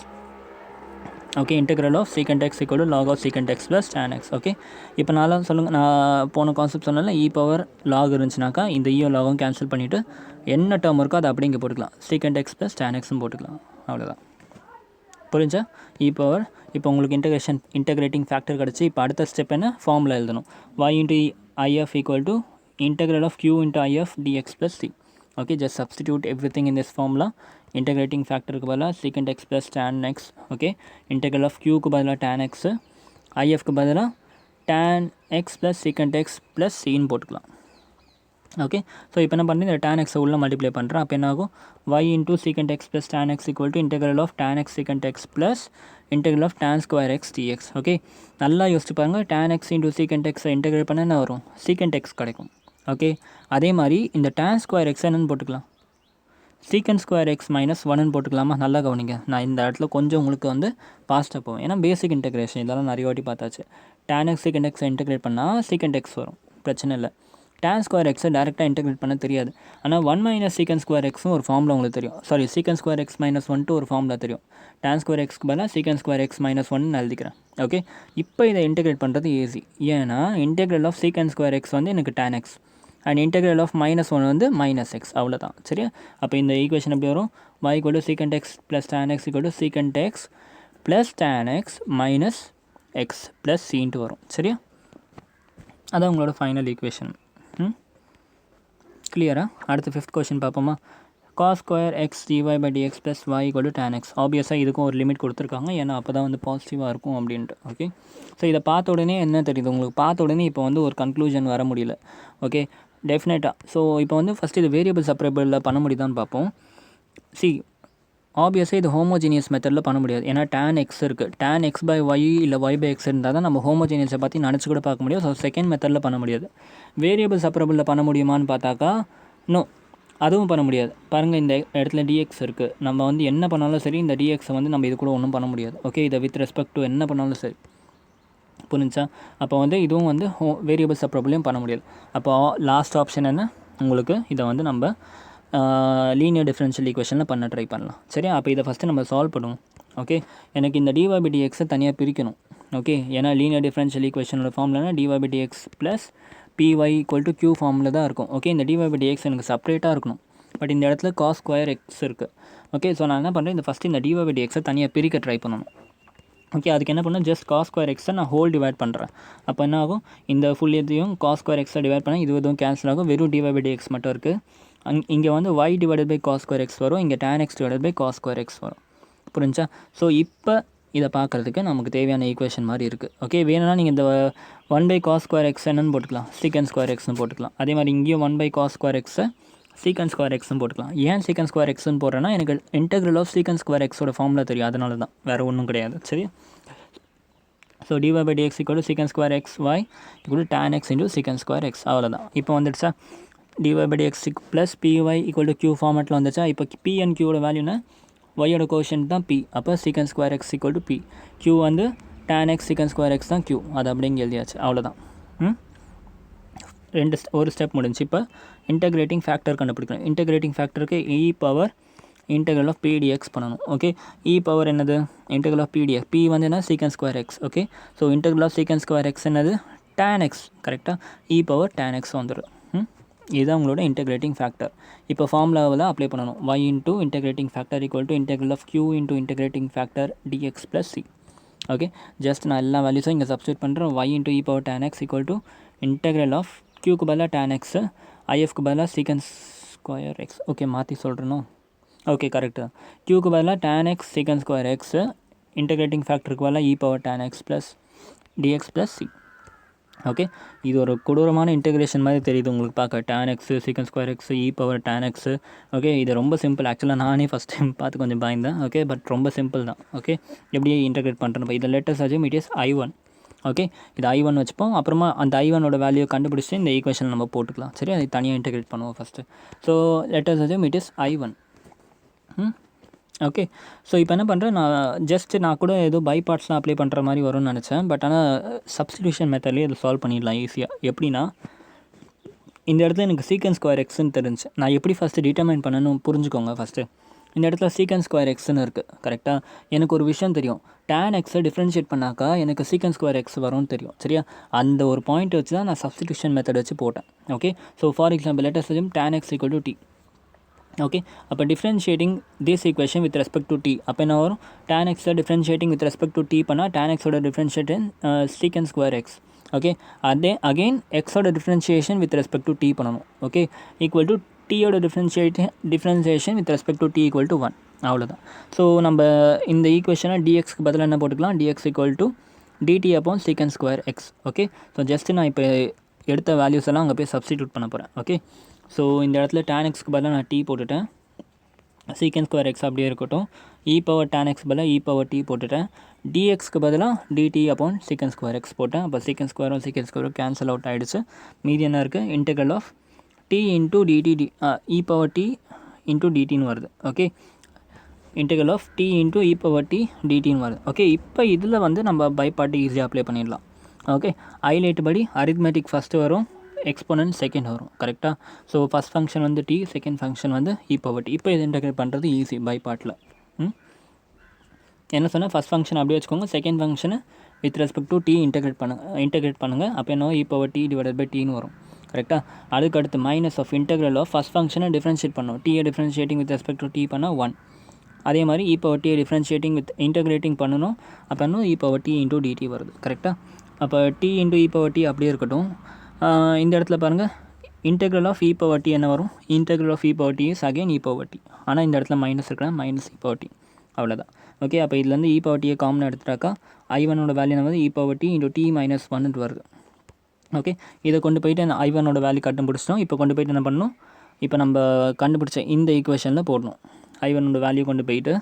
Okay, integral of secant x equal to log of secant x plus tan x. Okay, இப்போ நான் சொல்லுங்கள், நான் போன கான்செப்ட் சொன்னால e⁻log இருந்துச்சுனாக்கா இந்த லாகும் கேன்சல் பண்ணிவிட்டு என்ன டேர்ம் இருக்கோ அதை அப்படியே இங்கே போட்டுக்கலாம், secant x plus tan xன்னு போட்டுக்கலாம். அவ்வளோதான், புரிஞ்சா. இப்போ உங்களுக்கு இன்டகிரேட்டிங் ஃபேக்டர் கிடச்சி. இப்போ அடுத்த ஸ்டெப் என்ன, ஃபார்முலா எழுதணும். y into if equal to integral of q into if dx plus c. Okay just substitute everything in this formula. Integrating ஃபேக்டருக்கு பதிலாக secant x plus tan x. Okay integral of க்யூக்கு பதிலாக tan x, ஐஎஃப்க்கு பதிலாக tan x plus secant x plus சின்னு போட்டுக்கலாம். Okay so இப்போ என்ன பண்ணுறேன், இந்த tan எக்ஸை உள்ள மல்டிப்ளை பண்ணுறேன். அப்போ என்ன ஆகும், y into secant x plus tan x equal to integral of tan x secant x plus integral of tan square x dx. Okay நல்லா யோசிச்சு பாருங்கள், tan எக்ஸ் இன்டூ சீக்கண்ட் எக்ஸை இன்டெகிரேட் பண்ண என்ன வரும், சீக்கண்ட் எக்ஸ் கிடைக்கும். ஓகே அதே மாதிரி இந்த tan ஸ்கொயர் எக்ஸ் என்னென்னு போட்டுக்கலாம், சீக்கண்ட் ஸ்கொயர் எக்ஸ் மைனஸ் 1ன்னு போட்டுக்கலாமா. நல்லா கவனிங்க, நான் இந்த இடத்துல கொஞ்சம் உங்களுக்கு வந்து பாஸ்ட்டாக போவேன், ஏன்னா பேசிக் இன்டெகிரேஷன் இதெல்லாம் நிறைய வாட்டி பார்த்தாச்சு. tan எக்ஸ் சீக்கண்ட் எக்ஸை இன்டெகிரேட் பண்ணால் சீக்கண்ட் எக்ஸ் வரும், பிரச்சனை இல்லை. tan ஸ்கொயர் எக்ஸை டேரெக்டாக இன்டெகிரேட் பண்ண தெரியாது, ஆனால் 1 மைனஸ் சீக்கண்ட் ஸ்கொயர் எக்ஸும் ஒரு ஃபார்மில் உங்களுக்கு தெரியும். Sorry, secant square X minus 1 ஒரு ஃபார்மில் தெரியும். tan ஸ்கொயர் எக்ஸ்க்கு பதிலாக சீக்கண்ட் ஸ்கொயர் எக்ஸ் மைனஸ் 1 நான் எழுதிக்கிறேன். ஓகே இப்போ இதை இன்டெகிரேட் பண்ணுறது ஈஸி, ஏன்னா integral of secant square x வந்து எனக்கு tan x and integral of -1 வந்து -x, அவ்வளோதான். சரியா, அப்போ இந்த ஈக்குவேஷன் எப்படி வரும், y equal to secant x plus tan x equal to secant x plus tan x minus x plus சின்ட்டு வரும். சரியா, அதான் உங்களோட ஃபைனல் ஈக்குவேஷன். கிளியரா? அடுத்து 5th கொஷின் பார்ப்போமா. cos square x dy by dx plus y equal to tan x. ஆப்வியஸாக இதுக்கும் ஒரு லிமிட் கொடுத்துருக்காங்க, ஏன்னா அப்போ தான் வந்து பாசிட்டிவாக இருக்கும் அப்படின்ட்டு. ஓகே ஸோ இதை பார்த்த உடனே என்ன தெரியுது உங்களுக்கு, பார்த்த உடனே இப்போ வந்து ஒரு கன்க்ளூஷன் வர முடியல. ஓகே டெஃபினட்டாக. ஸோ இப்போ வந்து ஃபஸ்ட்டு இது வேரியபிள் செப்பரேபிளில் பண்ண முடியுதான்னு பார்ப்போம். ஆப்வியஸாக இது ஹோமோஜீனியஸ் மெத்தடில் பண்ண முடியாது, ஏன்னா tan எக்ஸ் இருக்குது. tan எக்ஸ் பை ஒய் இல்லை ஒய் பை எக்ஸ் இருந்தால் தான் நம்ம ஹோமோஜீனியஸை பற்றி நினச்சி கூட பார்க்க முடியும். ஸோ செகண்ட் மெத்தடில் பண்ண முடியாது. வேரியபிள் செப்பரபிளில் பண்ண முடியுமான்னு பார்த்தாக்கா நோ, அதுவும் பண்ண முடியாது. பாருங்கள், இந்த இடத்துல dx இருக்குது, நம்ம வந்து என்ன பண்ணாலும் சரி இந்த dxயை வந்து நம்ம இது கூட ஒன்றும் பண்ண முடியாது. ஓகே இதை வித் ரெஸ்பெக்ட் டு என்ன பண்ணாலும் சரி, புரிஞ்சா? அப்போ வந்து இதுவும் வந்து வேரியபிள் செப்பரபிளையும் பண்ண முடியாது. அப்போ லாஸ்ட் ஆப்ஷன் என்ன உங்களுக்கு, இதை வந்து நம்ம லீனியர் டிஃபரன்ஷியல் ஈக்குவேஷனில் பண்ண ட்ரை பண்ணலாம். சரியா, அப்போ இதை ஃபஸ்ட்டு நம்ம சால்வ் பண்ணுவோம். ஓகே எனக்கு இந்த dy by dxை தனியாக பிரிக்கணும். ஓகே ஏன்னா லீனியர் டிஃபரன்ஷியல் ஈக்குவேஷனோட ஃபார்ம்லனா dy by dx plus py equal to q ஃபார்மில் தான் இருக்கும். ஓகே இந்த dy by dx எனக்கு செப்பரேட்டாக இருக்கணும், பட் இந்த இடத்துல cos ஸ்கொயர் எக்ஸ் இருக்குது. ஓகே ஸோ நான் என்ன பண்ணுறேன், இந்த ஃபஸ்ட்டு இந்த dy by dxை தனியாக பிரிக்க ட்ரை பண்ணணும். ஓகே அதுக்கு என்ன பண்ணேன், ஜஸ்ட் cos ஸ்கொயர் எக்ஸை நான் ஹோல் டிவைட் பண்ணுறேன். அப்போ என்ன ஆகும், இந்த ஃபுல் எதையும் cos ஸ்கொயர் எக்ஸை டிவைட் பண்ணால் இது எதுவும் கேன்சல் ஆகும், வெறும் dy by dx மட்டும் இருக்குது. இங்கே வந்து y divided by cos square x வரும், இங்கே tan x divided by cos square x வரும். புரிஞ்சா? ஸோ இப்போ இதை பார்க்குறதுக்கு நமக்கு தேவையான ஈக்குவேஷன் மாதிரி இருக்குது. ஓகே வேணும்னா நீங்கள் இந்த 1 பை cos ஸ்கொயர் எக்ஸ் என்னன்னு போட்டுக்கலாம், சீக்கண்ட் ஸ்கொயர் எக்ஸ்னு போட்டுக்கலாம். அதே மாதிரி இங்கேயும் 1 பை cos ஸ்கொயர் எக்ஸை சீக்கண்ட் ஸ்கொயர் எக்ஸ்னு போட்டுக்கலாம். ஏன் சீக்கண்ட் ஸ்கொயர் எக்ஸ்னு போடுறேன்னா எனக்கு இன்டெக்ரல் ஆஃப் சீக்கண்ட் ஸ்கொயர் எக்ஸோட ஃபார்மில் தெரியும், அதனால தான், வேறு ஒன்றும் கிடையாது. சரி, so dy by dx equal to secant square x y equal to tan x into secant square x, அவ்வளோதான். இப்போ வந்துடுச்சா, dy by dx plus py equal to q ஃபார்மேட்டில் வந்துச்சா. இப்போ p and qோட வேல்யூனா yயோட கோஷன்ட் தான் p, அப்போ secant square x equal to p, q வந்து tan x secant square x தான் q, அது அப்படிங்க எழுதியாச்சு, அவ்வளோதான். ஒரு ஸ்டெப் முடிஞ்சு. இப்போ இன்டெகிரேட்டிங் ஃபேக்டர் கண்டுபிடிக்கணும். இன்டெகிரேட்டிங் ஃபேக்டருக்கு e power integral of p dx பண்ணணும். ஓகே e பவர் என்னது, integral of p dx, p வந்து என்ன, secant square x. Okay so integral of secant square x என்னது, tan x. கரெக்டாக e பவர் tan x வந்துடும். இதுதான் உங்களோட இன்டெகிரேட்டிங் ஃபேக்டர். இப்போ ஃபார்முலாவில் அப்ளை பண்ணணும். y into integrating factor equal to integral of q into integrating factor dx plus c. Okay just நான் எல்லா வேல்யூஸும் இங்கே சப்ஸ்டியூட் பண்ணுறேன். y into e power tan x equal to integral of q பதிலாக tan x, ifக்கு பதிலாக secant square x. Okay மாற்றி சொல்கிறேனோ, okay correct. க்யூக்கு பதிலாக tan x secant square x, integrating ஃபேக்டருக்கு பதிலாக e power tan x plus dx plus c. Okay இது ஒரு கொடூரமான இன்டெகிரேஷன் மாதிரி தெரியுது உங்களுக்கு பார்க்க, tan x secant square x e power tan x. Okay இது ரொம்ப சிம்பிள். ஆக்சுவலாக நானே ஃபஸ்ட் டைம் பார்த்து கொஞ்சம் பயந்தேன். ஓகே பட் ரொம்ப சிம்பிள் தான். ஓகே எப்படி இன்டெகிரேட் பண்ணுறேன், இதை லெட்டர்ஸ் ஆச்சும் இட் இஸ் I1. ஓகே இது I1 வச்சுப்போம். அப்புறமா அந்த I1ஓட வேல்யூ கண்டுபிடிச்சி இந்த ஈக்குவேஷன் நம்ம போட்டுக்கலாம். சரி, அதை தனியாக இன்டெகிரேட் பண்ணுவோம் ஃபஸ்ட்டு. ஸோ லெட்டர்ஸ் ஆச்சும் it is I1. Okay so இப்போ என்ன பண்ணுறேன், நான் கூட ஏதோ பை பார்ட்ஸ்லாம் அப்ளை பண்ணுற மாதிரி வரும்னு நினச்சேன். பட் ஆனால் சப்ஸ்டிடியூஷன் மெத்தட்லேயே அதை சால்வ் பண்ணிடலாம் ஈஸியாக. எப்படின்னா இந்த இடத்துல எனக்கு secant ஸ்கொயர் எக்ஸ்ன்னு தெரிஞ்சு, நான் எப்படி ஃபஸ்ட்டு டிட்டர்மைன் பண்ணணும் புரிஞ்சுக்கோங்க. ஃபஸ்ட்டு இந்த இடத்துல secant ஸ்கொயர் எக்ஸ்ன்னு இருக்குது. கரெக்டாக எனக்கு ஒரு விஷயம் தெரியும், tan எக்ஸை டிஃப்ரென்ஷியேட் பண்ணாக்கா எனக்கு secant ஸ்கொயர் எக்ஸ் வரும்னு தெரியும். சரியா, அந்த ஒரு பாயிண்ட் வச்சு தான் நான் சப்ஸ்டிடியூஷன் மெத்தட் வச்சு போட்டேன். Okay so for example letters வச்சும் tan x equal to t. Okay அப்போ differentiating this equation with respect to t, அப்போ என்ன வரும், tan எக்ஸை differentiating with respect to t பண்ணால் tan எக்ஸோட differentiating secant square x. Okay அதே அகெயின் எக்ஸோட differentiation with respect to t பண்ணணும். ஓகே ஈக்குவல் டு டீயோட differentiation with respect to t equal to 1 அவ்வளோதான். ஸோ நம்ம இந்த ஈக்குவேஷனை டிஎக்ஸ்க்கு பதிலாக என்ன போட்டுக்கலாம், dx equal to dt upon secant square x. Okay, so just நான் இப்போ எடுத்த வேல்யூஸ் எல்லாம் அங்கே போய் சப்ஸ்டிடியூட் பண்ண போகிறேன். ஓகே, ஸோ இந்த இடத்துல tan எக்ஸ்க்கு பதிலாக நான் டி போட்டுட்டேன், சீக்கன் ஸ்கொயர் எக்ஸ் அப்படியே இருக்கட்டும், இ பவர் tan எக்ஸ் பதிலாக இ பவர் டி போட்டுட்டேன், டிஎக்ஸ்க்கு பதிலாக DD upon secant square X போட்டேன். அப்போ சீக்கன் ஸ்கொயரும் கேன்சல் அவுட் ஆகிடுச்சு. மீதி என்ன இருக்குது, integral of t into dt e power t into டிடின்னு வருது. Okay, integral of t into e power t டிடின்னு வருது. ஓகே, இப்போ இதில் வந்து நம்ம பை பார்ட் ஈஸியாக அப்ளை பண்ணிடலாம். ஓகே, ஹைலைட் படி அரித்மெட்டிக் ஃபஸ்ட்டு வரும், எக்ஸ்போனன்ட் செகண்ட் வரும். கரெக்டாக? ஸோ ஃபஸ்ட் ஃபங்க்ஷன் வந்து டி, செகண்ட் ஃபங்க்ஷன் வந்து இ பவர் டி. இப்போ இது இன்டெகிரேட் பண்ணுறது ஈஸி பை பார்ட்டில். என்ன சொன்னால் ஃபஸ்ட் ஃபங்க்ஷன் அப்படியே வச்சுக்கோங்க, செகண்ட் ஃபங்க்ஷனை with respect to t integrate பண்ணுங்கள். அப்போ என்ன e power t divided by டின்னு வரும். கரெக்டாக? அதுக்கடுத்து minus of integral of first ஃபங்க்ஷனை டிஃப்ரென்ஷியேட் பண்ணணும், டியை differentiating with respect to t பண்ணால் 1. அதே மாதிரி இ பவர் டியை டிஃப்ரென்ஷியேட்டிங் வித் இன்டெகிரேட்டிங் பண்ணணும், அப்போ இன்னும் e power t into dt வருது. கரெக்டாக? அப்போ t into e power t அப்படியே இருக்கட்டும். இந்த இடத்துல பாருங்கள், integral of e power D என்ன வரும், integral of e power t is again e power t. ஆனால் இந்த இடத்துல மைனஸ் இருக்கிறேன், மைனஸ் இ பவர் டி, அவ்வளோதான். ஓகே, அப்போ இதுலேருந்து இ பவர் டியை காமனாக எடுத்துட்டாக்கா I1ஓட வேல்யூ வந்து e power t into t minus 1 வருது. ஓகே, இதை கொண்டு போயிட்டு அந்த I1ஓட வேல்யூ கண்டுபிடிச்சிட்டோம். இப்போ கொண்டு போயிட்டு என்ன பண்ணணும், இப்போ நம்ம கண்டுபிடிச்ச இந்த ஈக்குவேஷனில் போடணும். I1ஓட வேல்யூ கொண்டு போயிட்டு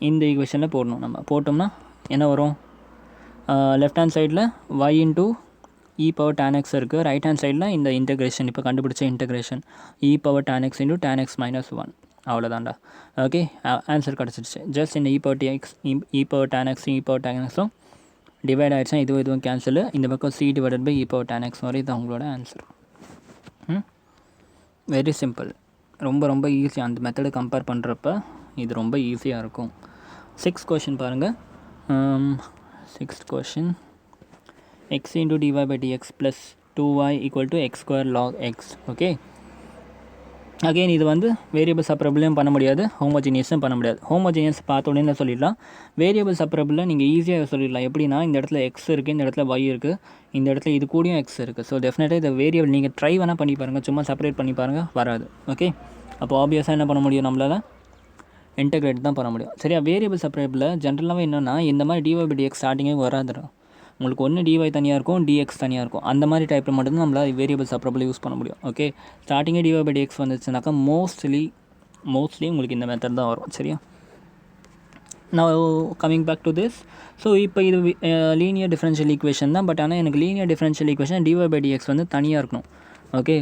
இந்த ஈக்குவேஷனில் போடணும். நம்ம போட்டோம்னா என்ன வரும், லெஃப்ட் ஹேண்ட் சைடில் y into e power tan x இருக்குது, ரைட் ஹேண்ட் சைடில் இந்த இன்டெகிரேஷன் இப்போ கண்டுபிடிச்ச integration e power tan x into tan x minus 1. அவ்வளோதான்டா. ஓகே, ஆன்சர் கிடச்சிடுச்சு. ஜஸ்ட் இந்த e power dx e power tan x e power tan xம் டிவைட் ஆகிடுச்சா, இதுவும் கேன்சலு. இந்த பக்கம் c divided by e power tan x வரை இது அவங்களோட ஆன்சர். வெரி சிம்பிள், ரொம்ப ரொம்ப ஈஸி. அந்த மெத்தடை கம்பேர் பண்ணுறப்ப இது ரொம்ப ஈஸியாக இருக்கும். 6th கொஷின் பாருங்கள். 6th question, x into dy by dx plus 2y equal to x square log x. Okay, again இது வந்து வேரியபிள் செப்பரபிளையும் பண்ண முடியாது, ஹோமோஜினியஸும் பண்ண முடியாது. ஹோமோஜினியஸ் பார்த்த உடனே சொல்லிடலாம். வேரியபிள் செப்பரபிளில் நீங்கள் ஈஸியாக சொல்லிடலாம். எப்படின்னா, இந்த இடத்துல எக்ஸ் இருக்குது, இந்த இடத்துல y இருக்குது, இந்த இடத்துல இது கூடயும் எக்ஸ் இருக்குது. ஸோ டெஃபினட்டாக இந்த வேரியபிள் நீங்கள் ட்ரை வேணால் பண்ணி பாருங்கள், சும்மா செப்பரேட் பண்ணி பாருங்கள், வராது. ஓகே, அப்போ ஆப்வியஸாக என்ன பண்ண முடியும், நம்மளால் இன்டெகிரேட் தான் பண்ண முடியும். சரியா? வேரியபிள் செப்பரேபிளில் ஜென்ரலாகவே என்னென்னா இந்த மாதிரி dy by dx ஸ்டார்டிங்கே வராதுடா. உங்களுக்கு ஒன்று dy தனியாக இருக்கும், dx தனியாக இருக்கும். அந்த மாதிரி டைப்பில் மட்டும்தான் நம்மளால் வேரியபிள் செப்பரபிள் யூஸ் பண்ண முடியும். ஓகே, ஸ்டார்டிங்கே dy by dx வந்துச்சுனாக்கா மோஸ்ட்லி உங்களுக்கு இந்த மெத்தட் தான் வரும். சரியா? நான் coming back to this. So இப்போ இது லீனியர் டிஃபரன்ஷியல் ஈக்குவேஷன் தான். பட் ஆனால் எனக்கு லீனியர் டிஃபரன்ஷியல் ஈக்குவேஷன் dy by dx வந்து தனியாக இருக்கணும். ஓகே,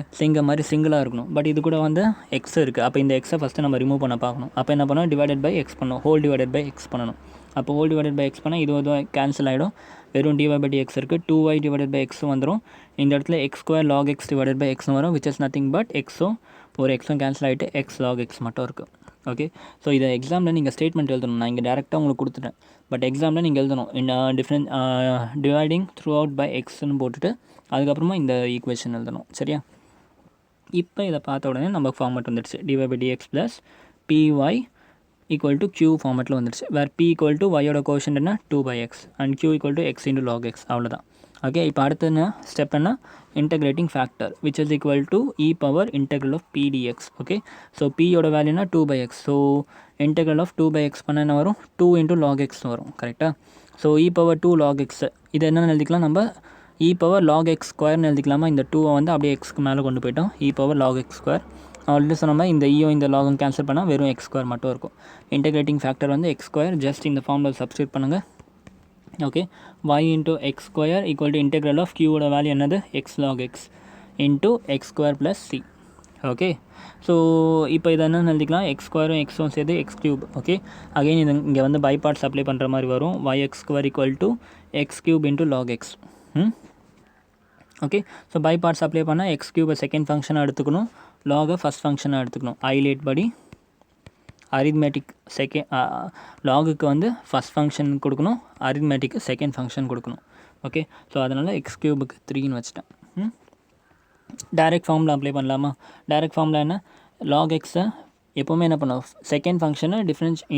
மாதிரி சிங்கிளாக இருக்கணும். பட் இது கூட வந்து எக்ஸ் இருக்குது. அப்போ இந்த எக்ஸை ஃபஸ்ட்டு நம்ம ரிமூவ் பண்ண பார்க்கணும். அப்போ என்ன பண்ணணும், டிவைடட் பை எக்ஸ் பண்ணணும், ஹோல் டிவைடட் பை எக்ஸ் பண்ணணும். அப்போ ஹோல் டிவைடட் பை எக்ஸ் பண்ணால் இது கேன்சல் ஆகிடும். வெறும் dy by dx இருக்குது, 2y டிவைடட் பை எக்ஸும் வந்துடும். இந்த இடத்துல x square log x divided by எக்ஸும் வரும், விச் இஸ் நத்திங் பட் எக்ஸும் ஒரு எக்ஸும் கேன்சல் ஆகிட்டு எக்ஸ் லாக் எக்ஸ் மட்டும் இருக்குது. ஓகே, ஸோ இதை எக்ஸாமில் நீங்கள் ஸ்டேட்மெண்ட் எழுதணும். நான் இங்கே டேரெக்டாக உங்களுக்கு கொடுத்துட்டேன். பட் எக்ஸாமில் நீங்கள் எழுதணும் different dividing throughout by எக்ஸ்ன்னு போட்டுட்டு அதுக்கப்புறமா இந்த ஈக்குவேஷன் எழுதணும். சரியா? இப்போ இதை பார்த்த உடனே நம்ம ஃபார்மேட் வந்துடுச்சு, dy by dx plus py equal to q ஃபார்மேட்டில் வந்துடுச்சு. வேறு p ஈக்குவல் டு y-ஓட கோஷன்ட் என்ன 2/x and q equal to x into log x. அவ்வளோதான். ஓகே, இப்போ அடுத்த என்ன ஸ்டெப் என்ன, integrating factor which is equal to e power integral of p dx. Okay, so p-யோட வேல்யூனா 2/x. So integral of 2/x பண்ண என்ன வரும், 2 இன்ட்டு log x வரும். கரெக்டாக? So e power 2 log x இது என்னென்னு எழுதிக்கலாம், நம்ம இ பவர் லாக் எக்ஸ் ஸ்கொயர்னு எழுதிக்கலாமா. இந்த 2 வந்து அப்படியே எக்ஸ்க்கு மேலே கொண்டு போயிட்டோம், e power log x square. Already சொன்ன மாதிரி இந்த ஈயும் இந்த லாகும் கேன்சல் பண்ணால் வெறும் எக்ஸ் ஸ்கொயர் மட்டும் இருக்கும். இன்டெகிரேட்டிங் ஃபேக்டர் வந்து எக்ஸ் ஸ்கொயர், ஜஸ்ட் இந்த ஃபார்மில் சப்ஸ்டியூட் பண்ணுங்கள். Okay, y into x square equal to integral of q-ஓட வேல்யூ என்னது, x log x into x square plus c. Okay, so இப்போ இதை என்னென்னு எழுதிக்கலாம், எக்ஸ் ஸ்கொயரும் எக்ஸும் சேர்த்து எக்ஸ் க்யூப். ஓகே, அகைன் இது இங்கே வந்து பை பார்ட்ஸ் அப்ளை பண்ணுற மாதிரி வரும், y x square equal to x cube into log x. Okay, so by parts apply பண்ணால் எக்ஸ் க்யூபை செகண்ட் ஃபங்க்ஷனாக எடுத்துக்கணும், லாகை ஃபஸ்ட் ஃபங்க்ஷனாக எடுத்துக்கணும். ஹைலைட் படி அரித்மெட்டிக் லாகுக்கு வந்து ஃபஸ்ட் ஃபங்க்ஷன் கொடுக்கணும், அரித்மெட்டிக்கு செகண்ட் ஃபங்க்ஷன் கொடுக்கணும். ஓகே, ஸோ அதனால் எக்ஸ் க்யூபுக்கு 3ன்னு வச்சுட்டேன். டைரெக்ட் ஃபார்மில் அப்ளை பண்ணலாமா? டைரெக்ட் ஃபார்மில் என்ன, லாக் எக்ஸை எப்போவுமே என்ன பண்ணோம், செகண்ட் ஃபங்க்ஷனை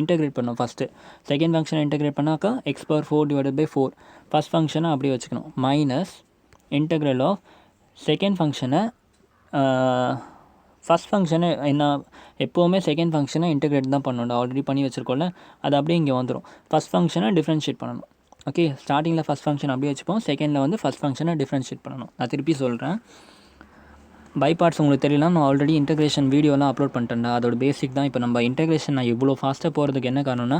இன்டெகிரேட் பண்ணோம். ஃபஸ்ட்டு செகண்ட் ஃபங்க்ஷனை இன்டெகிரேட் பண்ணாக்கா x power 4 divided by 4 first ஃபங்க்ஷனை அப்படியே வச்சுக்கணும், மைனஸ் இன்டெக்ரல் ஆஃப் செகண்ட் ஃபங்க்ஷனை ஃபஸ்ட் ஃபங்க்ஷனை என்ன எப்போவுமே செகண்ட் ஃபங்க்ஷனை இன்டெகிரேட் தான் பண்ணணும். ஆல்ரெடி பண்ணி வச்சுருக்கோம்ல, அது அப்படியே இங்கே வந்துடும். ஃபஸ்ட் ஃபங்க்ஷனை டிஃப்ரென்ஷியேட் பண்ணணும். ஓகே, ஸ்டார்டிங்கில் ஃபஸ்ட் ஃபங்க்ஷன் அப்படியே வச்சுப்போம், செகண்டில் வந்து ஃபஸ்ட் ஃபங்க்ஷனை டிஃப்ரென்ஷியேட் பண்ணணும். நான் திருப்பி சொல்கிறேன். பை பார்ட்ஸ் உங்களுக்கு தெரியலாம், நான் ஆல்ரெடி இன்டெகிரேஷன் வீடியோலாம் அப்லோட் பண்ணிட்டேன்டா. அதோட பேசிக் தான். இப்போ நம்ம இன்டெகிரேஷன் நான் இவ்வளோ ஃபாஸ்ட்டாக போகிறதுக்கு என்ன காரணம்னா,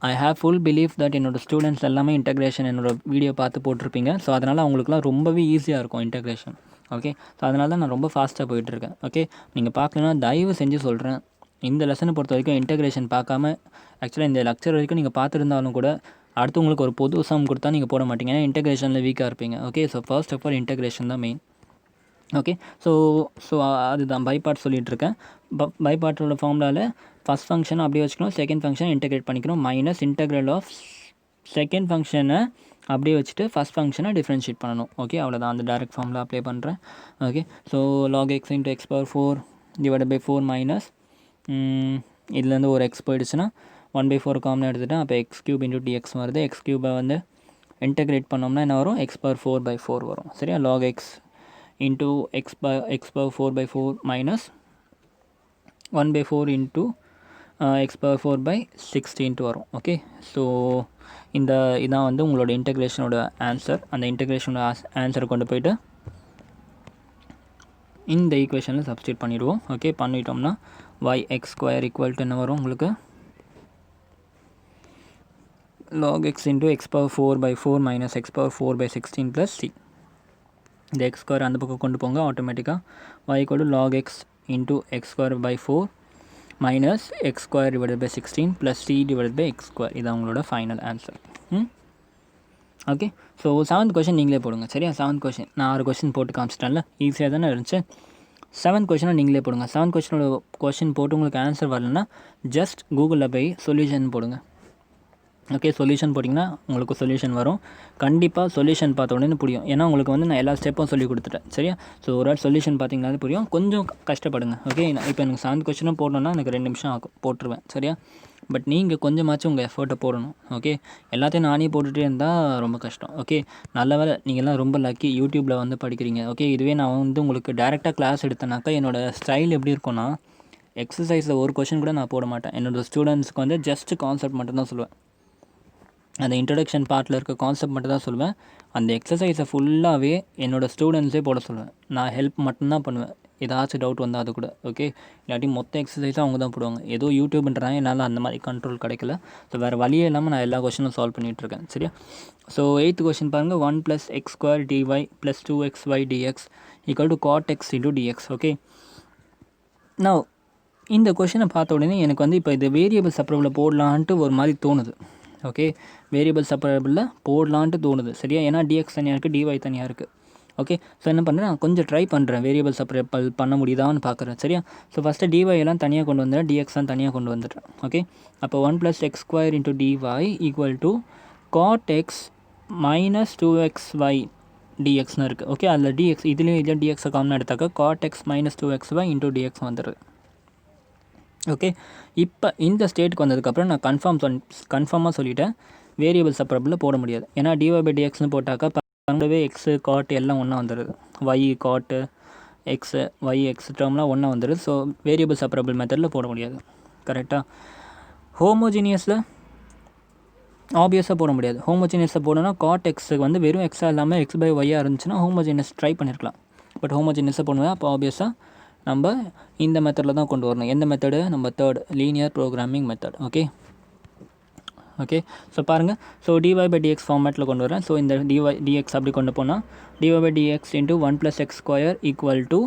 I have full belief that என்னோடய ஸ்டூடெண்ட்ஸ் எல்லாமே இன்டெகிரேஷன் என்னோடய வீடியோ பார்த்து போட்டிருப்பீங்க. ஸோ அதனால் அவங்களுக்குலாம் ரொம்பவே ஈஸியாக இருக்கும் இன்டெகிரேஷன். ஓகே, ஸோ அதனால தான் நான் ரொம்ப ஃபாஸ்ட்டாக போயிட்டுருக்கேன். ஓகே, நீங்கள் பார்க்கலன்னா தயவு செஞ்சு சொல்கிறேன், இந்த லெசனை பொறுத்த வரைக்கும் இன்டெகிரேஷன் பார்க்காம, ஆக்சுவலாக இந்த லெக்சர் வரைக்கும் நீங்கள் பார்த்துருந்தாலும் கூட அடுத்தவங்களுக்கு ஒரு பொது சம் கொடுத்தா நீங்கள் போட மாட்டீங்க, ஏன்னா இன்டெகிரேஷனில் வீக்காக இருப்பீங்க. ஓகே, so first of all integration தான் மெயின். ஓகே, ஸோ அதுதான் பை பார்ட் சொல்லிகிட்ருக்கேன். பை பார்ட்டோட ஃபார்முலாவில் ஃபஸ்ட் ஃபங்க்ஷனை அப்படியே வச்சுக்கணும், செகண்ட் ஃபங்க்ஷனை இன்டெகிரேட் பண்ணிக்கணும், மைனஸ் இன்டெக்ரல் ஆஃப் செகண்ட் ஃபங்க்ஷனை அப்படியே வச்சுட்டு ஃபஸ்ட் ஃபங்க்ஷனை டிஃப்ரென்ஷியேட் பண்ணணும். ஓகே, அவ்வளோதான். அந்த டேரக்ட் ஃபார்முலா அப்ளை பண்ணுறேன். Okay, so log x into x power 4 divided by 4 minus இதுலேருந்து ஒரு எக்ஸ் போயிடுச்சுன்னா 1/4 காமனாக எடுத்துகிட்டேன். அப்போ x cube into dx வருது. x cube வந்து இன்டெகிரேட் பண்ணோம்னா என்ன வரும், x power 4/4 வரும். சரியா, log x into x power 4/4 minus 1/4 into x power 4/16 வரும். ஓகே, ஸோ இதான் வந்து உங்களோட இன்டெகிரேஷனோட ஆன்சர். அந்த இன்டெகிரேஷனோட ஆன்சரை கொண்டு போய்ட்டு இந்த ஈக்குவேஷனில் சப்ஸ்டியூட் பண்ணிடுவோம். ஓகே, பண்ணிட்டோம்னா y(x2) = என்ன வரும் உங்களுக்கு, log x into x power 4/4 minus x power 4/16 plus c. இந்த x2 அந்த பக்கம் கொண்டு போங்க, ஆட்டோமேட்டிக்காக y = log x into x2/4 minus x2 divided by 16 plus c divided by x2. இது அவங்களோட final answer. Okay, so 7th question நீங்களே போடுங்க. சரியா, 7th கொஷின் நான் 6 கொஷின் போட்டு காமிச்சிட்டேன்ல, ஈஸியாக தானே இருந்துச்சு. 7th கொஷினை நீங்களே போடுங்க. 7th கொஷினோட கொஷின் போட்டு உங்களுக்கு ஆன்சர் வரலன்னா ஜஸ்ட் கூகுளில் போய் சொல்யூஷன் போடுங்க. ஓகே, சொல்யூஷன் போட்டிங்கன்னா உங்களுக்கு சொல்யூஷன் வரும். கண்டிப்பாக சொல்யூஷன் பார்த்த உடனே புரியும், ஏன்னா உங்களுக்கு வந்து நான் எல்லா ஸ்டெப்பும் சொல்லி கொடுத்துட்டேன். சரியா, ஸோ ஒரு ஆள் சொல்யூஷன் பார்த்தீங்கன்னாலே புரியும். கொஞ்சம் கஷ்டப்படுங்க. ஓகே, இப்போ எனக்கு 7th கொஷினும் போடணுன்னா எனக்கு 2 நிமிஷம் ஆகும், போட்டுருவேன். சரியா, பட் நீங்கள் கொஞ்சமாச்சும் உங்கள் எஃபர்ட்டை போடணும். ஓகே, எல்லாத்தையும் நானே போட்டுகிட்டே இருந்தால் ரொம்ப கஷ்டம். ஓகே, நல்ல வேலை நீங்கள்லாம் ரொம்ப லக்கி, யூடியூப்பில் வந்து படிக்கிறீங்க. ஓகே, இதுவே நான் வந்து உங்களுக்கு டேரெக்டாக கிளாஸ் எடுத்தேனாக்கா என்னோடய ஸ்டைல் எப்படி இருக்கும்னா, எக்ஸசைஸில் ஒரு கொஷின் கூட நான் போட மாட்டேன். என்னோடய ஸ்டூடெண்ட்ஸ்க்கு வந்து ஜஸ்ட் கான்செப்ட் மட்டும் தான் சொல்லுவேன். அந்த இன்ட்ரடக்ஷன் பார்ட்டில் இருக்க கான்செப்ட் மட்டும் தான் சொல்லுவேன். அந்த எக்ஸசைஸை ஃபுல்லாகவே என்னோடய ஸ்டூடெண்ட்ஸே போட சொல்லுவேன். நான் ஹெல்ப் மட்டும்தான் பண்ணுவேன், ஏதாச்சும் டவுட் வந்தால் அது கூட. ஓகே, இல்லாட்டி மொத்த எக்ஸசைஸாக அவங்க தான் போடுவாங்க. ஏதோ யூடியூப்ன்றாங்க, என்னால் அந்த மாதிரி கண்ட்ரோல் கிடைக்கல. ஸோ வேறு வழியே இல்லாமல் நான் எல்லா கொஷினும் சால்வ் பண்ணிகிட்ருக்கேன். சரியா, ஸோ 8th கொஷின் பாருங்கள். 1 + x² dy + 2xy dx = cot x into dx. Okay, நான் இந்த கொஷினை பார்த்த உடனே எனக்கு வந்து இப்போ இது வேரியபிள் செப்பரபிளில் போடலான்ட்டு ஒரு மாதிரி தோணுது. ஓகே, வேரியபிள் செப்பரபிளில் போடலான்ட்டு தோணுது. சரியா, ஏன்னா dx தனியாக இருக்குது, dy தனியாக இருக்குது. ஓகே, ஸோ என்ன பண்ணுறேன், நான் கொஞ்சம் ட்ரை பண்ணுறேன், வேரியபிள் செப்பரபிள் பண்ண முடியுதான்னு பார்க்குறேன். சரியா, ஸோ ஃபஸ்ட்டு dy எல்லாம் தனியாக கொண்டு வந்துடுறேன், dx தான் தனியாக கொண்டு வந்துடுறேன். ஓகே, அப்போ 1 + x² into dy = cot x minus 2xy dxன்னு இருக்குது. ஓகே, அதில் dx இதுலேயும் இதில் dx காமனாக எடுத்தாக்கா cot x minus 2xy into dx வந்துடுது. ஓகே, இப்போ இந்த ஸ்டேட்டுக்கு வந்ததுக்கப்புறம் நான் கன்ஃபார்மாக சொல்லிட்டேன், வேரியபிள் செப்பரபிளில் போட முடியாது. ஏன்னா dy/dxன்னு போட்டாக்கா பங்கவே எக்ஸு காட் எல்லாம் ஒன்றா வந்துடுது, y காட்டு எக்ஸு y எக்ஸ் டேர்ம்லாம் ஒன்றா வந்துடுது. ஸோ வேரியபிள் செப்பரபிள் மெத்தடில் போட முடியாது. கரெக்டாக, ஹோமோஜீனியஸில் ஆப்வியஸாக போட முடியாது. ஹோமோஜீனியஸில் போடணும்னா காட் எக்ஸுக்கு வந்து வெறும் எக்ஸாக இல்லாமல் x/y இருந்துச்சுன்னா ஹோமோஜீனியஸ் ட்ரை பண்ணியிருக்கலாம். பட் ஹோமோஜீனியஸாக போடுவேன். அப்போ ஆப்வியஸாக நம்ம இந்த மெத்தடில் தான் கொண்டு வரணும். எந்த மெத்தடு, நம்ம 3rd linear programming method. Okay, okay, so பாருங்கள், ஸோ dy/dx ஃபார்மேட்டில் கொண்டு வரேன். ஸோ இந்த dx அப்படி கொண்டு போனால் dy/dx into 1 + x² =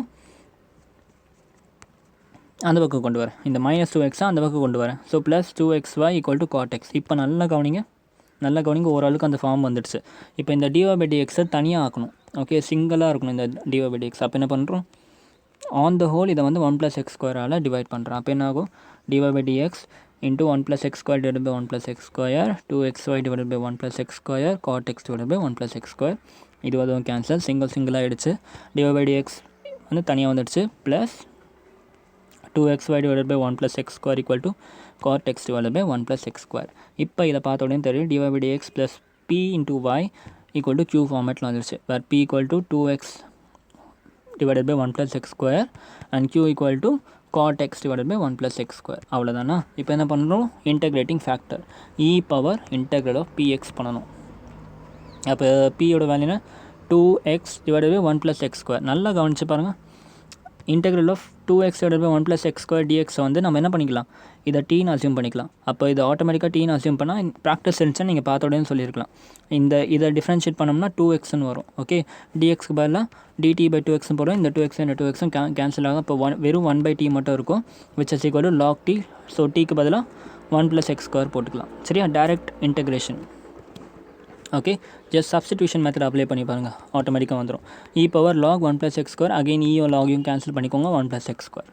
அந்த பக்கம் கொண்டு வரேன், இந்த -2x அந்த பக்கம் கொண்டு வரேன். So + 2xy = cot x. இப்போ நல்லா கவனிங்க, ஓரளவுக்கு அந்த ஃபார்ம் வந்துடுச்சு. இப்போ இந்த dy/dxை தனியாக ஆக்கணும். ஓகே, சிங்கிளாக இருக்கணும் இந்த dy/dx. அப்போ என்ன பண்ணுறோம், ஆன் த ஹோல் இதை வந்து 1 + x² டிவைட் பண்ணுறேன். அப்போ என்ன ஆகும், dy/dx into 1 + x² divided by 1 + x², 2xy divided by 1 + x², cot x divided by 1 + x². இது அதுவும் கேன்சல், சிங்கிளாக ஆகிடுச்சு. dy/dx வந்து தனியாக வந்துடுச்சு, plus 2xy divided by 1 + x² = cot x divided by 1 + x². இப்போ இதை பார்த்த உடனே தெரியும், dy/dx + p into y equal to q ஃபார்மேட்டில் வந்துருச்சு. வேர் p equal to 2x divided by 1 plus x square and q equal to cot x divided by 1 plus x square. அவ்வளோதானா? இப்போ என்ன பண்ணணும்? Integrating factor e power integral of px பண்ணணும். அப்போ பியோட வேல்யூனா 2x divided by 1 plus x square. நல்லா கவனிச்சு பாருங்கள். Integral of 2x divided by 1 plus x square dx வந்து நம்ம என்ன பண்ணிக்கலாம்? இதை டீன்னு அசியூம் பண்ணிக்கலாம். அப்போ இது ஆட்டோமேட்டிக்காக டீன்னு அசியூம் பண்ணால் ப்ராக்டிஸ் இருந்துச்சுன்னு நீங்கள் பார்த்தோடனே சொல்லியிருக்கலாம். இதை டிஃப்ரென்ஷியேட் பண்ணோம்னா 2xன்னு வரும். ஓகே, dxக்கு பதிலாக dt by 2xன்னு போடுறோம். இந்த 2x இந்த 2xம் கேன்சல் ஆகும். இப்போ வெறும் 1 by t மட்டும் இருக்கும், which is equal to log t. So டீக்கு பதிலாக 1 plus x square போட்டுக்கலாம். சரியா? Direct integration. Okay, just substitution method apply பண்ணி பாருங்கள், ஆட்டோமேட்டிக்காக வந்துடும். E power log 1 + x square, again ஈயோ லாகையும் கேன்சல் பண்ணிக்கோங்க, 1 + x ஸ்கொயர்.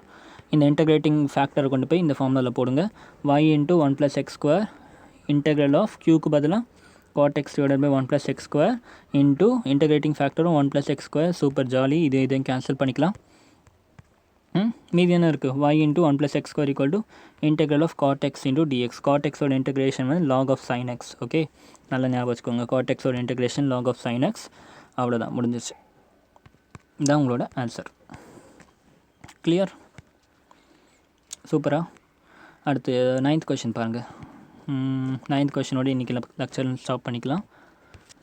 இந்த இன்டெகிரேட்டிங் ஃபேக்டரை கொண்டு போய் இந்த ஃபார்முலாவில் போடுங்க. y × 1 + x square integral of க்யூக்கு பதிலாக cot x divided by 1 + x square into integrating ஃபேக்டரும் 1 + x ஸ்கொயர். Super jolly. இதையும் கேன்சல் பண்ணிக்கலாம். மீதி என்ன இருக்குது? y × 1 + x square equal to integral of cot x × dx. cot x ஓட இன்டெகிரேஷன் வந்து log of sin x. Okay, நல்லா ஞாபகம் வச்சுக்கோங்க. cot x ஓட integration log of sin x. அவ்வளோதான், முடிஞ்சிச்சு. இதான் உங்களோட ஆன்சர். கிளியர்? சூப்பரா. அடுத்து 9th கொஷின் பாருங்கள். 9th கொஷினோட இன்றைக்கி லெக்சர் ஸ்டாப் பண்ணிக்கலாம்.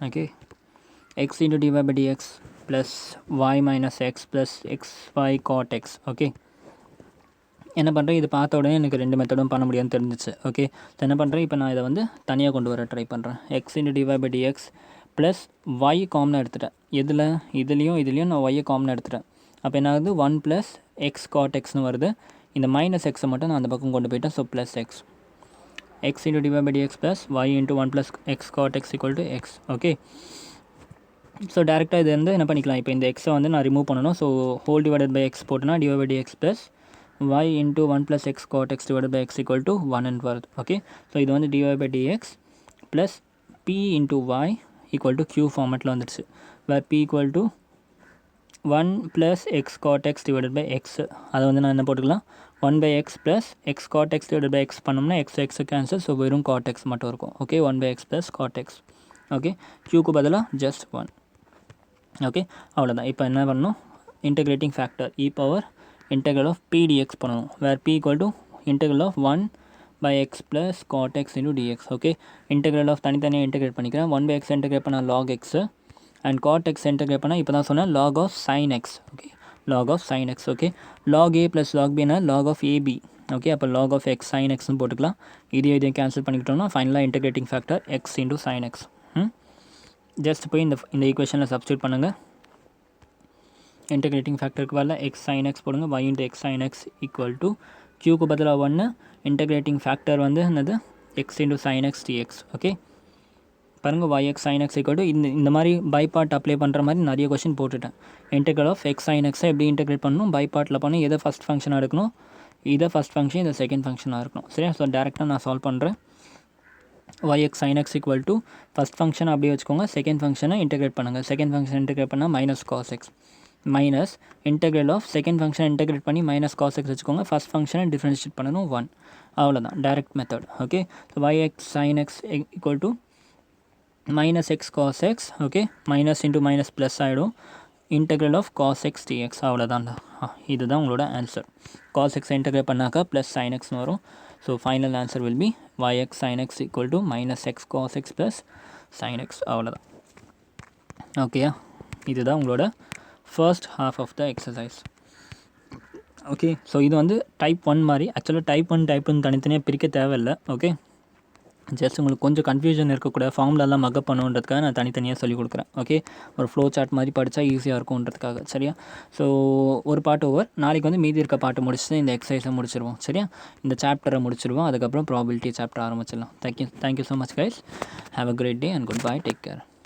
Okay, x × dy by dx plus y minus x plus xy cot x. Okay, என்ன பண்ணுறேன்? இது பார்த்த உடனே எனக்கு 2 மெத்தடும் பண்ண முடியாதுன்னு தெரிஞ்சிச்சு. ஓகே, என்ன பண்ணுறேன்? இப்போ நான் இதை வந்து தனியாக கொண்டு வர ட்ரை பண்ணுறேன். x × dy by dx plus y காமனாக எடுத்துட்டேன். இதுலேயும் நான் y காமனாக எடுத்துட்டேன். அப்போ என்ன ஆகுது? 1 + x cot xன்னு வருது. இந்த மைனஸ் எக்ஸை மட்டும் நான் அந்த பக்கம் கொண்டு போயிட்டேன். So plus X. x × dy by dx plus y × 1 + x cot x equal to X. Okay, so டேரெக்டாக இது வந்து என்ன பண்ணிக்கலாம்? இப்போ இந்த எக்ஸை வந்து நான் ரிமூவ் பண்ணணும். So whole divided by x போட்டுனா dy by dx plus y × 1 + x cot x divided by x equal to 1 வருது. ஓகே, ஸோ இது வந்து dy by dx plus p × y equal to q ஃபார்மேட்டில் வந்துடுச்சு. வேர் p equal to 1 + x cot x divided by x. அதை வந்து நான் என்ன போட்டுக்கலாம்? 1 by x plus x cot x divided by x பண்ணோம்னா x கேன்சல். ஸோ வெறும் cot x மட்டும் இருக்கும். Okay, 1 by x plus cot x. Okay, q பதிலாக ஜஸ்ட் 1. ஓகே, அவ்வளோதான். இப்போ என்ன பண்ணணும்? Integrating factor e power integral of p dx பண்ணணும். where p equal to integral of 1 by x plus cot x into dx. Okay, integral of தனித்தனியாக integrate பண்ணிக்கிறேன். 1 by x integrate பண்ணால் log x and cot x integrate பண்ணால் இப்போ தான் சொன்னேன் log of sin x. Okay, log of sin x. Okay, log a plus log b னா log of ab. Okay, அப்போ log of x sin xன்னு போட்டுக்கலாம். இதையும் cancel பண்ணிக்கிட்டோம்னா ஃபைனலாக integrating factor x into sin x. Just போய் இந்த ஈக்குவேஷனில் substitute பண்ணுங்கள். Integrating ஃபேக்டருக்கு வரல x sin x போடுங்க. y × x sin x equal to க்யூக்கு பதிலாக 1. இன்டெகிரேட்டிங் ஃபேக்டர் வந்து என்னது? x × sin x dx. Okay, பாருங்கள், yx sin x equal to இந்த மாதிரி பை பார்ட் அப்ளை பண்ணுற மாதிரி நிறைய கொஷின் போட்டுட்டேன். Integral of x sin x எப்படி இன்டெகிரேட் பண்ணணும்? பை பார்ட்டில் பண்ணி எதை ஃபஸ்ட் ஃபங்க்ஷனாக எடுக்கணும், இதை ஃபஸ்ட் ஃபங்க்ஷன், இதை செகண்ட் ஃபங்க்ஷனாக இருக்கணும். சரியா? ஸோ டேரெக்டாக நான் சால்வ் பண்ணுறேன். yx sin x equal to first ஃபங்க்ஷனை அப்படியே வச்சுக்கோங்க. செகண்ட் ஃபங்க்ஷனை இன்டெகிரேட் பண்ணுங்கள். செகண்ட் ஃபங்க்ஷன் இன்டெகிரேட் பண்ணால் minus cos x minus integral of second function integrate பண்ணி மைனஸ் காஸ் எக்ஸ் வச்சுக்கோங்க. ஃபஸ்ட் ஃபங்க்ஷனை டிஃப்ரென்ஷியேட் பண்ணணும் 1. அவ்வளோதான், direct method. Okay, so yx sin x equal to minus x cos x. Okay, minus into minus plus ஆகிடும். Integral of cos x dx. அவ்வளோதான்டா. இதுதான் உங்களோட answer. Cos எக்ஸை இன்டெகிரேட் பண்ணாக்கா ப்ளஸ் சைன் எக்ஸ்னு வரும். So final answer will be yx sin x equal to minus x cos x plus sine x. அவ்வளோதான். ஓகேயா? இதுதான் உங்களோட first half of the exercise. Okay, so இது வந்து டைப் 1 மாதிரி. ஆக்சுவலாக டைப் 1 டைப் 2 தனித்தனியாக பிரிக்க தேவையில்லை. ஓகே, ஜஸ்ட் உங்களுக்கு கொஞ்சம் கன்ஃபியூஷன் இருக்கக்கூடாது, ஃபார்முலாலாம் மக்கப் பண்ணுன்றதுக்காக நான் தனித்தனியாக சொல்லிக் கொடுக்குறேன். ஓகே, ஒரு ஃப்ளோ சார்ட் மாதிரி படித்தா ஈஸியாக இருக்கும்ன்றதுக்காக. சரியா? ஸோ ஒரு பாட்டு ஓவர். நாளைக்கு வந்து மீதி இருக்க பாட்டு முடிச்சுட்டு இந்த எக்ஸசைஸை முடிச்சிருவோம். சரியா? இந்த சாப்டரை முடிச்சிருவோம். அதுக்கப்புறம் ப்ராபபிலிட்டி சாப்டர் ஆரம்பிச்சிடலாம். Thank you so much guys. Have a great day and goodbye. Take care.